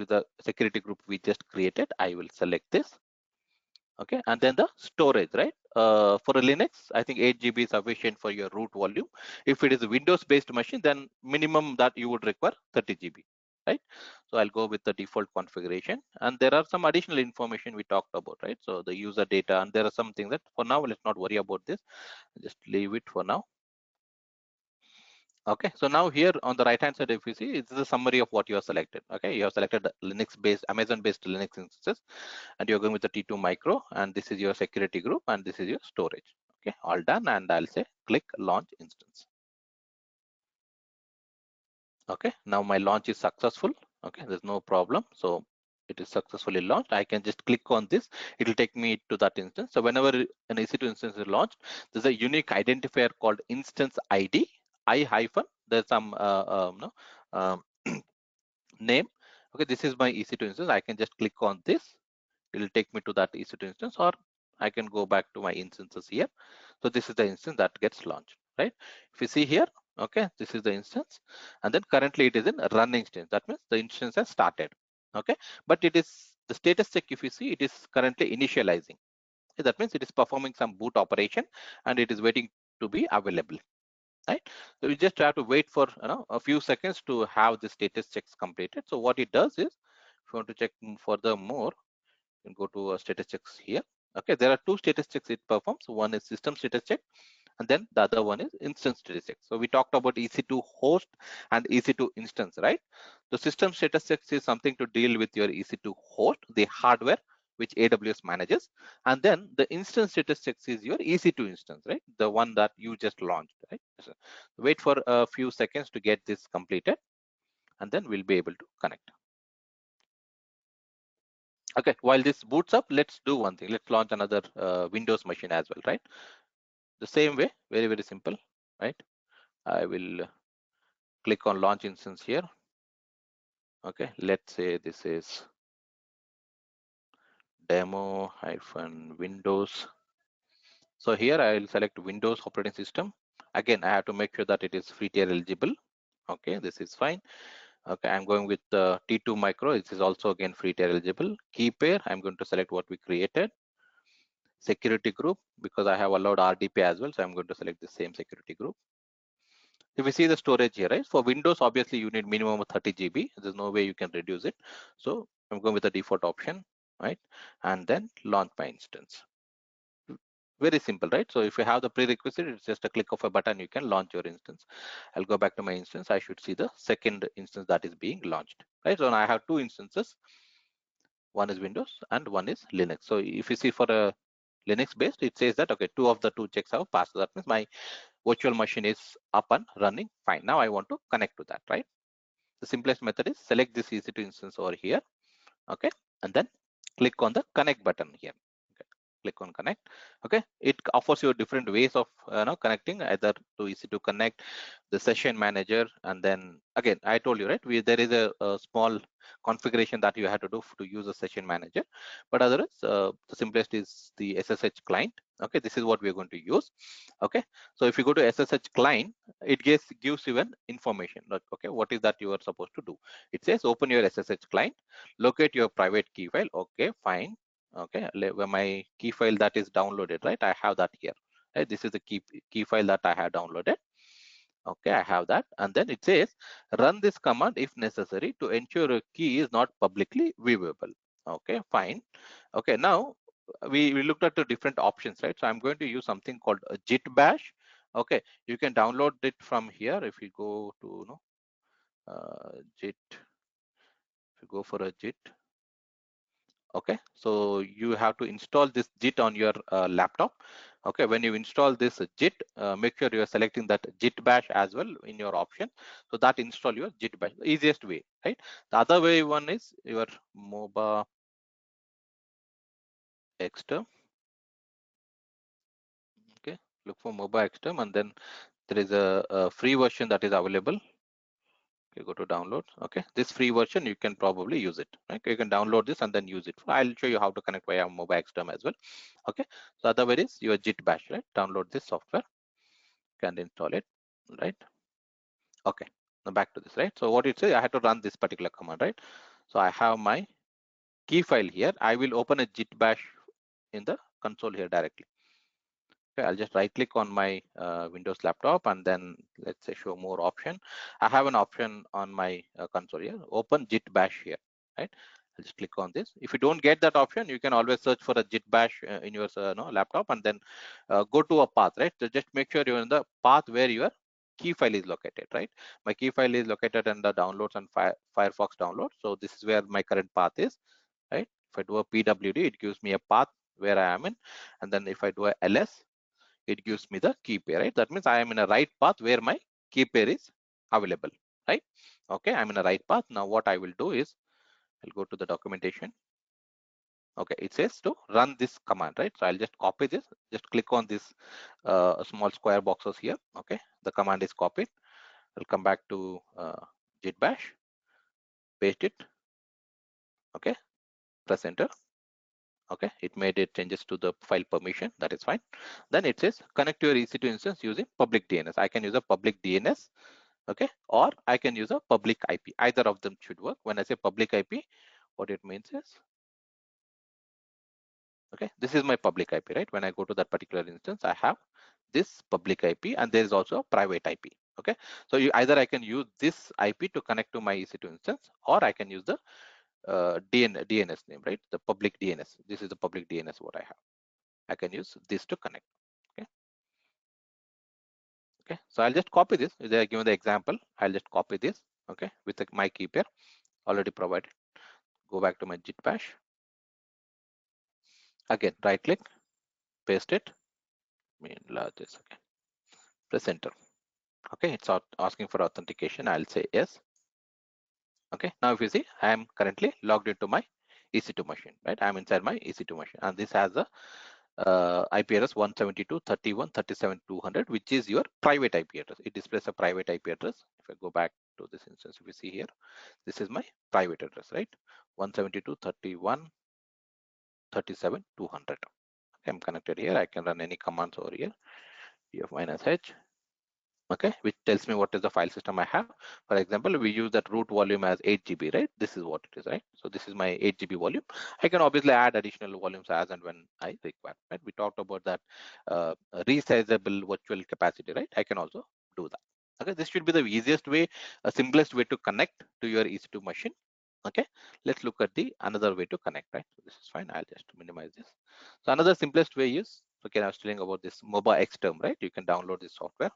group we just created. I will select this. Okay, and then the storage, right? for a Linux, I think 8 GB is sufficient for your root volume. If it is a Windows based machine, then minimum that you would require 30 GB, right? So I'll go with the default configuration, and there are some additional information we talked about, right? So the user data, and there are some things that for now let's not worry about this, just leave it for now. Okay, so now here on the right hand side, if you see, it's the summary of what you have selected. Okay, you have selected Linux based, Amazon based Linux instances, and you're going with the T2 micro, and this is your security group, and this is your storage. Okay, all done, and I'll say click launch instance. Okay, now my launch is successful. Okay, there's no problem. So it is successfully launched. I can just click on this. It will take me to that instance. So whenever an EC2 instance is launched, there's a unique identifier called instance ID, I hyphen. There's some no, um, name. Okay, this is my EC2 instance. I can just click on this. It will take me to that EC2 instance, or I can go back to my instances here. So this is the instance that gets launched, right? If you see here, okay, this is the instance, and then currently it is in run instance. That means the instance has started, okay? But it is the status check. If you see, it is currently initializing. That means it is performing some boot operation, and it is waiting to be available, right? So you just have to wait for a few seconds to have the status checks completed. So what it does is, if you want to check further more, you can go to status checks here. Okay, there are two status checks it performs. One is system status check, and then the other one is instance status check. So we talked about EC2 host and EC2 instance, right? The system status checks is something to deal with your EC2 host, the hardware which AWS manages, and then the instance status checks is your EC2 instance, right? The one that you just launched, right? So wait for a few seconds to get this completed, and then we'll be able to connect. Okay, while this boots up, let's do one thing. Let's launch another Windows machine as well, right? The same way, very, very simple, right? I will click on launch instance here. Okay, let's say this is demo-windows. So here I will select Windows operating system. Again, I have to make sure that it is free tier eligible. Okay, this is fine. Okay, I'm going with the T2 micro. This is also again free tier eligible. Key pair, I'm going to select what we created. Security group, because I have allowed RDP as well, so I'm going to select the same security group. If you see the storage here, right? For Windows, obviously you need minimum of 30 GB. There's no way you can reduce it. So I'm going with the default option, right? And then launch my instance. Very simple, right? So if you have the prerequisite, it's just a click of a button, you can launch your instance. I'll go back to my instance. I should see the second instance that is being launched, right? So now I have two instances. One is Windows and one is Linux. So if you see for a Linux based, it says that, okay, two of the two checks have passed. So that means my virtual machine is up and running fine. Now I want to connect to that, right? The simplest method is select this EC2 instance over here, okay, and then click on the connect button here. Okay. Click on connect. Okay, it offers you different ways of connecting, either to EC2 connect, the session manager, and then again I told you, right, there is a small configuration that you have to do to use a session manager, but otherwise the simplest is the SSH client. Okay, this is what we're going to use. Okay, so if you go to SSH client, it gives you an information like, okay, what is that you are supposed to do. It says open your SSH client, locate your private key file. Okay, fine. Okay, where my key file that is downloaded, right? I have that here, right? This is the key file that I have downloaded. Okay, I have that, and then it says run this command if necessary to ensure a key is not publicly viewable. Okay, fine. Okay, now we looked at the different options, right? So I'm going to use something called a git bash. Okay, you can download it from here. If you go to git, if you go for a git, okay, so you have to install this git on your laptop. Okay, when you install this git, make sure you are selecting that git bash as well in your option, so that install your git bash, the easiest way, right? The other way one is your moba xterm. Okay, look for moba xterm, and then there is a free version that is available. Okay, go to downloads. Okay, this free version you can probably use it, right? You can download this and then use it. I'll show you how to connect via mobile xterm as well. Okay, so other way is your git bash, right? Download this software, can install it, right? Okay, now back to this, right? So what it says, I had to run this particular command, right? So I have my key file here. I will open a git bash in the console here directly. Okay, I'll just right click on my Windows laptop and then let's say show more option. I have an option on my console here, open Git bash here, right? I'll just click on this. If you don't get that option, you can always search for a Git bash in your laptop and then go to a path, right? So just make sure you're in the path where your key file is located, right? My key file is located in the downloads and Firefox download. So this is where my current path is, right? If I do a pwd, it gives me a path where I am in, and then if I do a ls, it gives me the key pair, right? That means I am in a right path where my key pair is available, right? Okay, I'm in a right path. Now what I will do is I'll go to the documentation. Okay, it says to run this command, right? So I'll just copy this, just click on this small square boxes here. Okay, the command is copied. I'll come back to git bash, paste it. Okay, press enter. Okay, it made it changes to the file permission, that is fine. Then it says connect to your EC2 instance using public DNS. I can use a public DNS, okay, or I can use a public IP. Either of them should work. When I say public IP, what it means is, okay, this is my public IP, right? When I go to that particular instance, I have this public IP and there is also a private IP. Okay, so either I can use this IP to connect to my EC2 instance, or I can use the DNS name, right? The public DNS. This is the public DNS what I have. I can use this to connect. Okay. Okay. So I'll just copy this. They are given the example. I'll just copy this. Okay. With my key pair already provided. Go back to my Git bash. Again, right click, paste it. Enlarge this. Okay. Press enter. Okay. It's asking for authentication. I'll say yes. Okay. Now if you see, I am currently logged into my EC2 machine, right? I'm inside my EC2 machine, and this has a IP address 172.31.37.200, which is your private IP address. It displays a private IP address. If I go back to this instance, if you see here, this is my private address, right? 172.31.37.200. Okay, I'm connected here. I can run any commands over here. df-h, okay, which tells me what is the file system I have. For example, we use that root volume as 8 GB, right? This is what it is, right? So this is my 8 GB volume. I can obviously add additional volumes as and when I require, right? We talked about that resizable virtual capacity, right? I can also do that. Okay, this should be the easiest way, simplest way to connect to your EC2 machine. Okay, let's look at the another way to connect, right? So this is fine. I'll just minimize this. So another simplest way is, okay, I was telling about this mobile X term, right? You can download this software,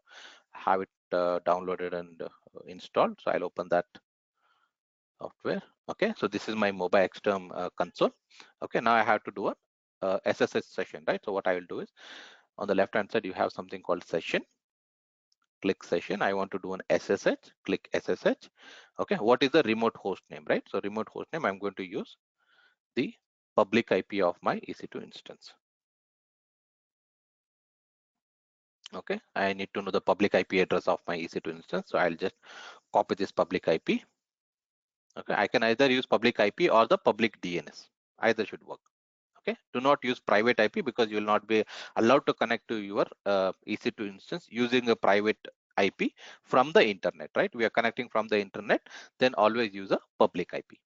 have it downloaded and installed. So I'll open that software. Okay, so this is my mobile xterm console. Okay, now I have to do a SSH session, right? So what I will do is, on the left hand side you have something called session. Click session. I want to do an SSH. Click SSH. Okay, what is the remote host name, right? So remote host name, I'm going to use the public IP of my EC2 instance. Okay, I need to know the public IP address of my EC2 instance. So I'll just copy this public IP. Okay, I can either use public IP or the public DNS. Either should work. Okay, do not use private IP because you will not be allowed to connect to your EC2 instance using a private IP from the internet, right? We are connecting from the internet, then always use a public IP.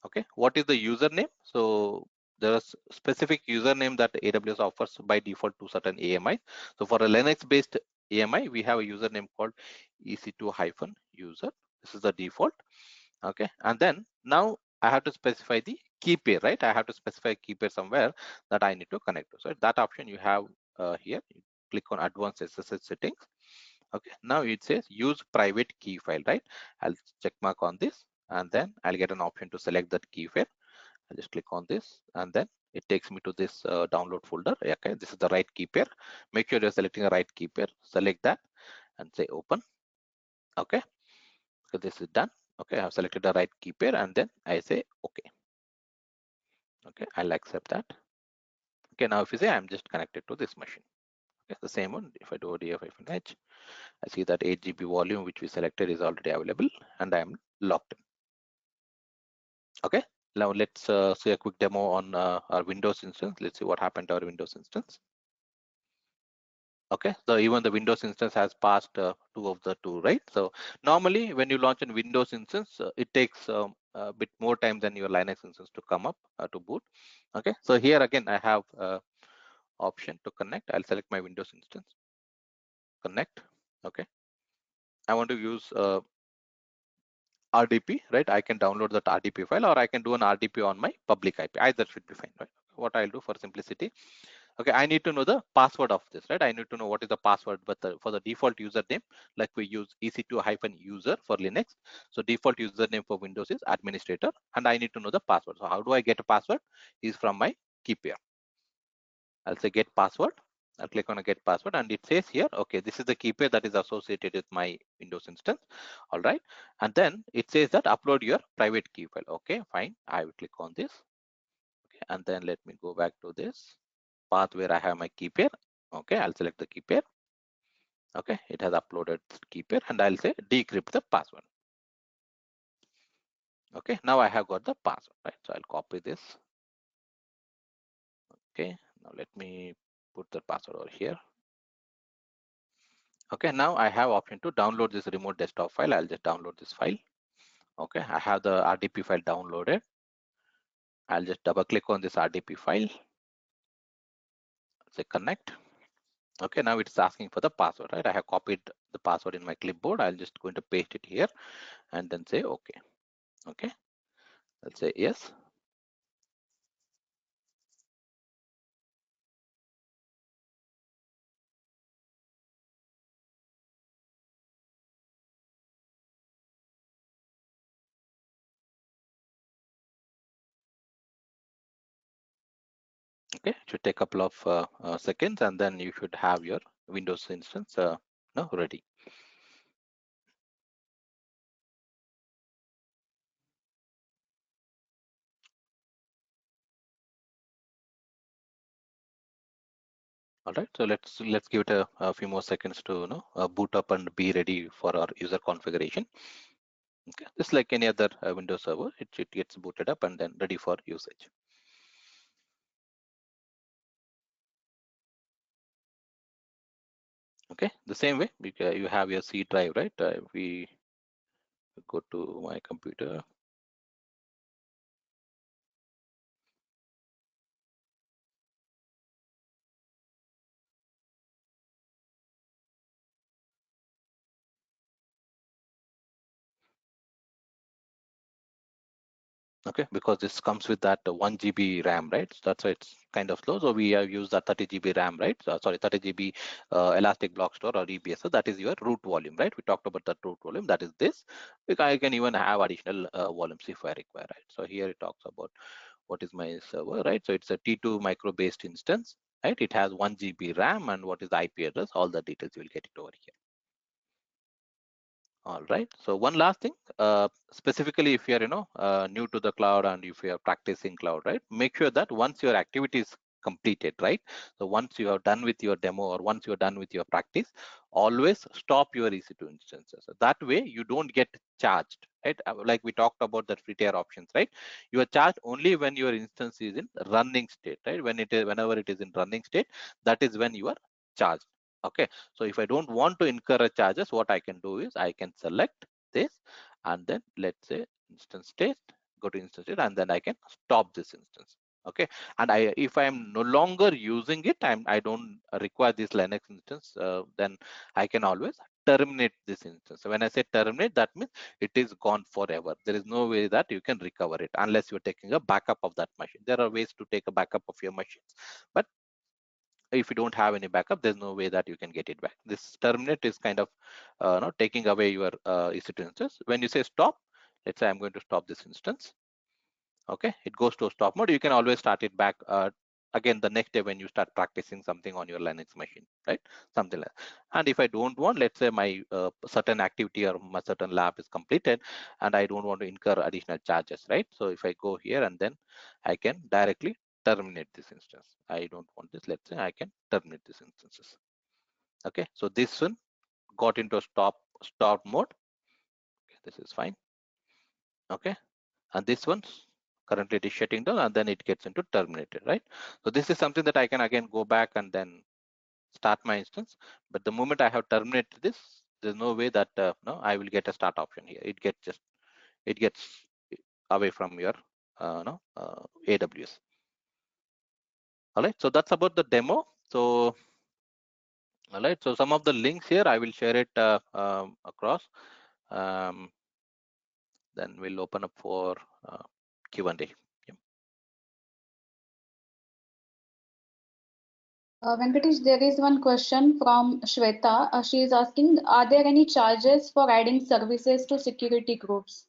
Okay, what is the username? So there is specific username that AWS offers by default to certain AMI. So for a Linux based AMI, we have a username called EC2-user. This is the default. Okay, and then now I have to specify the key pair, right? I have to specify a key pair somewhere that I need to connect to. So that option you have here. You click on advanced SSH settings. Okay, now it says use private key file, right? I'll check mark on this, and then I'll get an option to select that key file. I'll just click on this, and then it takes me to this download folder. Okay, this is the right key pair. Make sure you're selecting a right key pair. Select that and say open. Okay, so this is done. Okay, I have selected the right key pair, and then I say okay. Okay, I'll accept that. Okay, now if you say I'm just connected to this machine. Okay, the same one. If I do df-h, I see that 8 GB volume which we selected is already available, and I am logged in. Okay, now let's see a quick demo on our Windows instance. Let's see what happened to our Windows instance. Okay, so even the Windows instance has passed 2 of the 2, right? So normally when you launch a Windows instance, it takes a bit more time than your Linux instance to come up to boot. Okay, so here again I have option to connect. I'll select my Windows instance, connect. Okay, I want to use RDP, right? I can download that RDP file, or I can do an RDP on my public IP. Either should be fine, right? What I'll do for simplicity, okay, I need to know the password of this, right? I need to know what is the password, but for the default username, like we use EC2-user for Linux. So default username for Windows is administrator, and I need to know the password. So how do I get a password? Is from my key pair. I'll say get password. I'll click on a get password, and it says here, okay, this is the key pair that is associated with my Windows instance. All right, and then it says that upload your private key file. Okay, fine. I will click on this. Okay, and then let me go back to this path where I have my key pair. Okay, I'll select the key pair. Okay, it has uploaded key pair, and I'll say decrypt the password. Okay, now I have got the password, right? So I'll copy this. Okay, now let me put the password over here. Okay, now I have option to download this remote desktop file. I'll just download this file. Okay, I have the RDP file downloaded. I'll just double click on this RDP file, say connect. Okay, now it's asking for the password, right? I have copied the password in my clipboard. I'll just going to paste it here and then say okay. Okay, I'll say yes. Okay, it should take a couple of seconds, and then you should have your Windows instance ready. All right, so let's give it a few more seconds to boot up and be ready for our user configuration. Okay, just like any other Windows server, it gets booted up and then ready for usage. Okay, the same way because you have your C drive, right? We go to my computer. Okay, because this comes with that 1 GB RAM, right? So that's why it's kind of slow. So we have used that 30 GB RAM, right? So, sorry, 30 GB elastic block store or EBS. So that is your root volume, right? We talked about that root volume. That is this. Because I can even have additional volumes if I require, right? So here it talks about what is my server, right? So it's a T2 micro based instance, right? It has 1 GB RAM, and what is the IP address? All the details you will get it over here. All right. So one last thing, specifically if you're new to the cloud and if you are practicing cloud, right? Make sure that once your activity is completed, right? So once you are done with your demo or once you're done with your practice, always stop your EC2 instances. So that way you don't get charged, right? Like we talked about that free tier options, right? You are charged only when your instance is in running state, right? Whenever it is in running state, that is when you are charged. Okay, so if I don't want to incur a charges, what I can do is I can select this and then let's say instance state, go to instance state, and then I can stop this instance. Okay, and if I am no longer using it, I don't require this Linux instance, then I can always terminate this instance. So when I say terminate, that means it is gone forever. There is no way that you can recover it unless you're taking a backup of that machine. There are ways to take a backup of your machines, but if you don't have any backup, there's no way that you can get it back. This terminate is kind of taking away your EC2 instance. When you say stop, let's say I'm going to stop this instance. Okay, it goes to stop mode. You can always start it back again the next day when you start practicing something on your Linux machine, right? Something like that. And if I don't want, let's say my certain activity or my certain lab is completed and I don't want to incur additional charges, right? So if I go here and then I can directly terminate this instance. I don't want this. Let's say I can terminate these instances. Okay, so this one got into stop mode. Okay, this is fine. Okay, and this one currently it is shutting down and then it gets into terminated, right? So this is something that I can again go back and then start my instance, but the moment I have terminated this, there's no way that no, I will get a start option here. It gets away from your AWS. All right, so that's about the demo. So all right, so some of the links here I will share it across. Then we'll open up for Q&A. Yeah. Venkatesh, there is one question from Shweta. She is asking, are there any charges for adding services to security groups?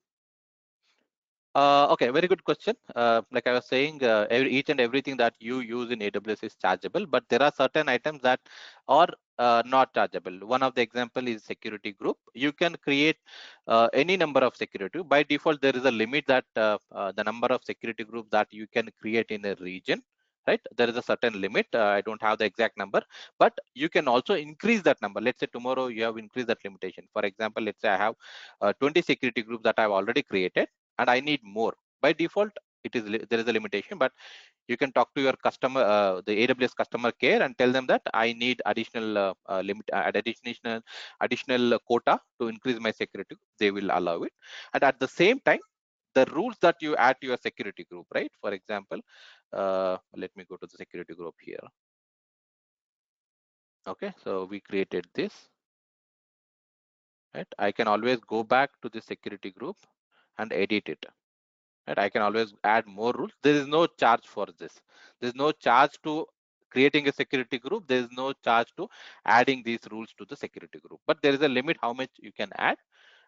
Okay, very good question. Like I was saying, each and everything that you use in AWS is chargeable, but there are certain items that are not chargeable. One of the example is security group. You can create any number of security. By default, there is a limit that the number of security group that you can create in a region. Right, there is a certain limit. I don't have the exact number, but you can also increase that number. Let's say tomorrow you have increased that limitation. For example, let's say I have 20 security groups that I've already created, and I need more. By default, there is a limitation, but you can talk to your customer, the AWS customer care, and tell them that I need additional additional quota to increase my security. They will allow it, and at the same time, the rules that you add to your security group, right? For example, let me go to the security group here. Okay, so we created this. Right, I can always go back to the security group and edit it. Right, I can always add more rules. There is no charge for this. There's no charge to creating a security group. There is no charge to adding these rules to the security group, but there is a limit how much you can add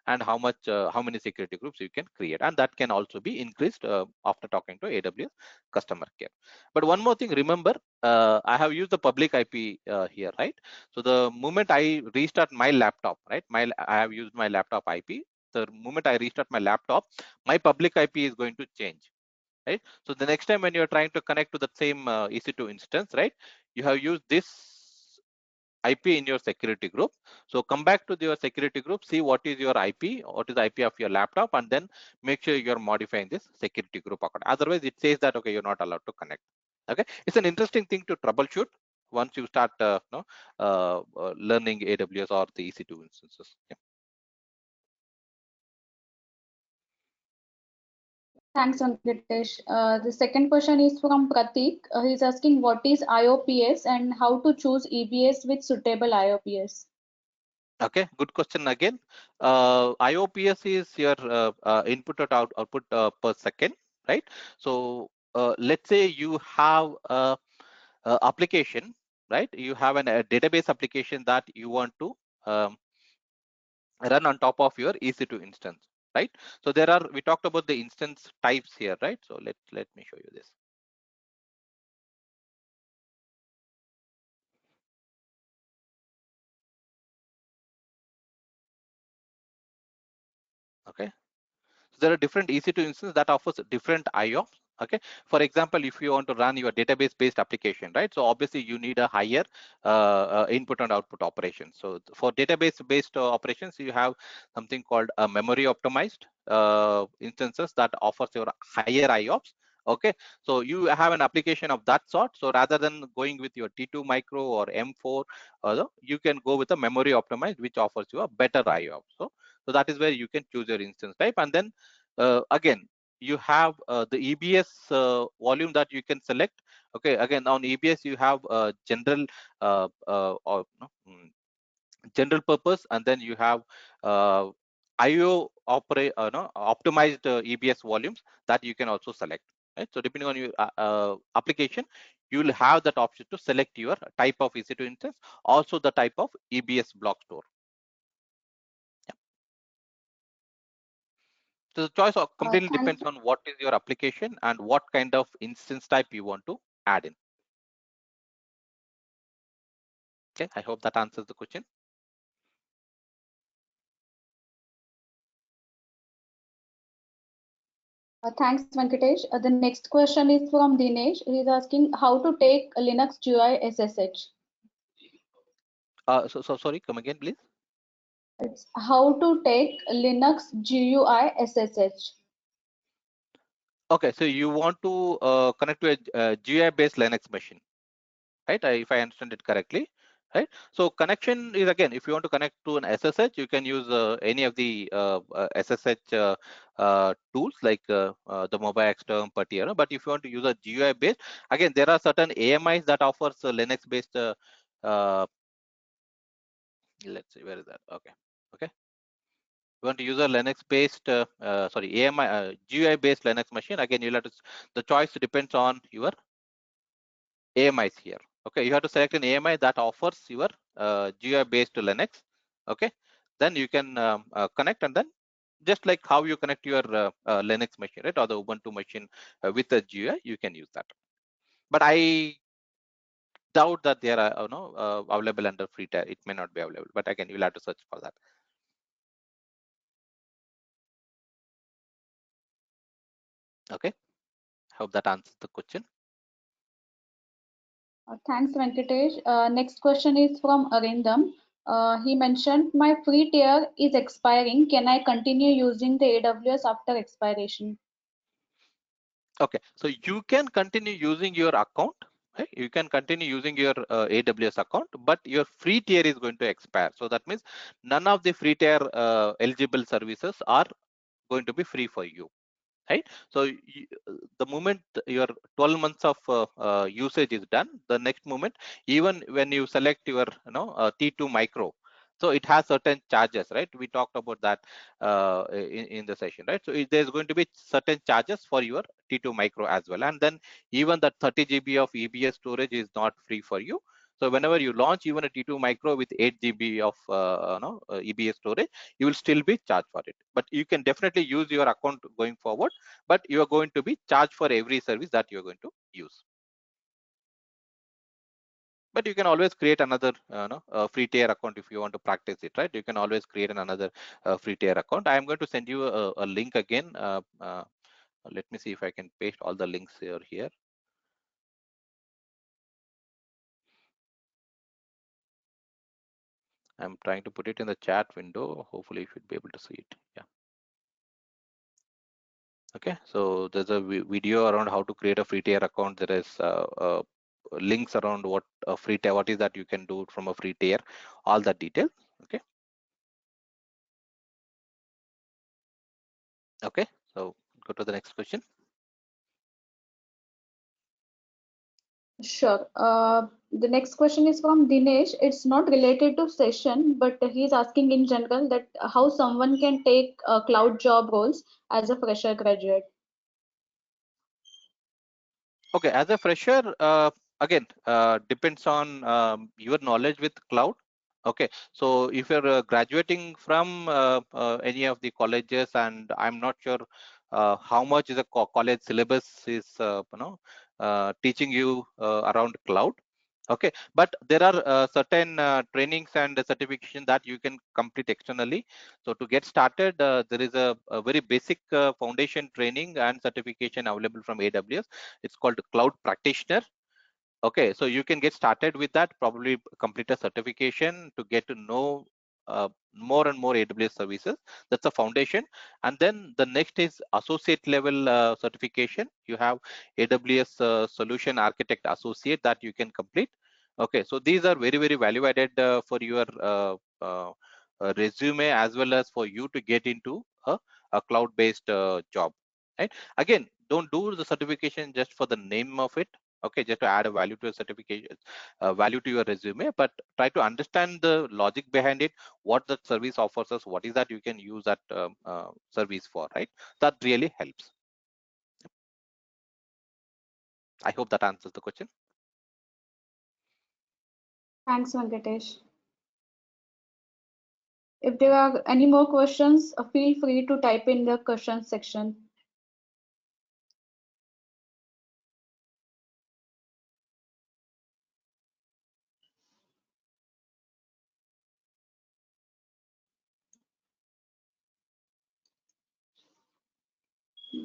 and how many security groups you can create, and that can also be increased after talking to AWS customer care. But one more thing, remember, I have used the public IP here, right? So the moment I restart my laptop, right, I have used my laptop IP. The moment I restart my laptop, my public IP is going to change, right? So the next time when you're trying to connect to the same EC2 instance, right, you have used this IP in your security group. So come back to your security group, see what is your IP, what is the IP of your laptop, and then make sure you're modifying this security group account. Otherwise, it says that, okay, you're not allowed to connect. Okay, it's an interesting thing to troubleshoot once you start learning AWS or the EC2 instances. Yeah. Thanks, Venkatesh. The second question is from Pratik. He's asking what is IOPS and how to choose EBS with suitable IOPS. Okay, good question again. IOPS is your input or output per second, right? So let's say you have a application, right? You have a database application that you want to um, run on top of your EC2 instance, right? So we talked about the instance types here, right? So let me show you this. Okay, so there are different EC2 instances that offers different IOPS. Okay, for example, if you want to run your database based application, right, so obviously you need a higher input and output operation. So for database based operations, you have something called a memory optimized instances that offers your higher IOPS. Okay, so you have an application of that sort. So rather than going with your T2 micro or M4, you can go with a memory optimized, which offers you a better IOPS. So that is where you can choose your instance type, and then again you have the EBS volume that you can select. Okay, again on EBS you have general or general purpose, and then you have IO optimized EBS volumes that you can also select. Right? So depending on your application, you will have that option to select your type of EC2 instance, also the type of EBS block store. So the choice completely Thanks. depends on what is your application and what kind of instance type you want to add in. Okay, I hope that answers the question. Thanks, Venkatesh. The next question is from Dinesh. He's asking how to take Linux GUI SSH. So sorry, come again, please. It's how to take Linux GUI SSH. Okay, so you want to connect to a GUI based Linux machine, right? If I understand it correctly. right? So connection is, again, if you want to connect to an SSH, you can use any of the SSH tools like the mobile external Patia. But if you want to use a GUI based, again, there are certain AMIs that offers Linux based. Let's see, where is that? Okay, okay. You want to use a Linux based, sorry, AMI GUI based Linux machine. Again, you'll have to. The choice depends on your AMIs here. Okay, you have to select an AMI that offers your GUI based Linux. Okay, then you can connect, and then just like how you connect your Linux machine, right, or the Ubuntu machine with a GUI, you can use that. But I doubt that they are available under free tier. It may not be available, but again, you'll have to search for that. Okay, hope that answers the question. Thanks, Venkatesh. Next question is from Arindam. He mentioned my free tier is expiring. Can I continue using the AWS after expiration? Okay, so you can continue using your account. Right? You can continue using your AWS account, but your free tier is going to expire. So that means none of the free tier eligible services are going to be free for you. Right, so the moment your 12 months of usage is done, the next moment, even when you select your T2 micro, so it has certain charges, right? We talked about that in the session, right? So there's going to be certain charges for your T2 micro as well, and then even that 30 GB of EBS storage is not free for you. So whenever you launch even a T2 micro with 8 GB of EBS storage, you will still be charged for it. But you can definitely use your account going forward, but you are going to be charged for every service that you're going to use. But you can always create another free tier account if you want to practice it, right? You can always create another free tier account. I'm going to send you a link again. Let me see if I can paste all the links here. I'm trying to put it in the chat window. Hopefully you should be able to see it. Yeah. Okay, so there's a video around how to create a free tier account. There is links around what a free tier, what is that you can do from a free tier, all that detail. Okay. Okay, so go to the next question. Sure. The next question is from Dinesh. It's not related to session, but he's asking in general that how someone can take cloud job roles as a fresher graduate. Okay, as a fresher, again, depends on your knowledge with cloud. Okay, so if you're graduating from any of the colleges, and I'm not sure how much is a college syllabus is teaching you around cloud. Okay, but there are certain trainings and certification that you can complete externally. So to get started, there is a very basic foundation training and certification available from AWS. It's called Cloud Practitioner. Okay, so you can get started with that, probably complete a certification to get to know more and more AWS services. That's a foundation. And then the next is associate level certification. You have AWS Solution Architect Associate that you can complete. Okay, so these are very, very value added for your resume, as well as for you to get into a cloud-based job. Right? Again, don't do the certification just for the name of it. Okay, just to add a value to a certification, value to your resume, but try to understand the logic behind it, what that service offers us, what is that you can use that service for, right? That really helps. I hope that answers the question. Thanks, Venkatesh. If there are any more questions, feel free to type in the question section.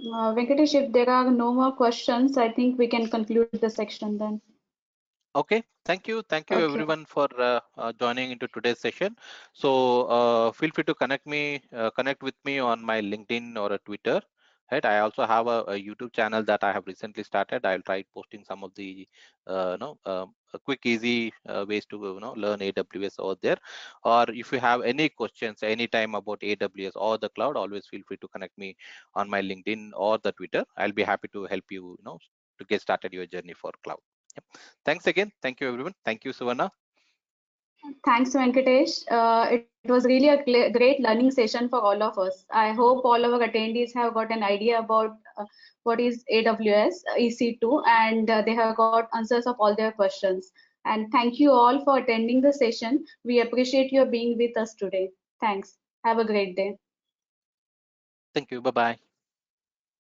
Venkatesh, if there are no more questions, I think we can conclude the section then. Okay, thank you Okay. everyone for joining into today's session. So feel free to connect with me on my LinkedIn or a Twitter. right? I also have a YouTube channel that I have recently started. I'll try posting some of the quick easy ways to learn AWS over there. Or if you have any questions anytime about AWS or the cloud, always feel free to connect me on my LinkedIn or the Twitter. I'll be happy to help you, to get started your journey for cloud. Yep. Thanks again. Thank you, everyone. Thank you, Suvarna. Thanks, Venkatesh. It was really a great learning session for all of us. I hope all our attendees have got an idea about what is AWS EC2 and they have got answers of all their questions. And thank you all for attending the session. We appreciate your being with us today. Thanks. Have a great day. Thank you. Bye-bye.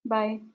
Bye.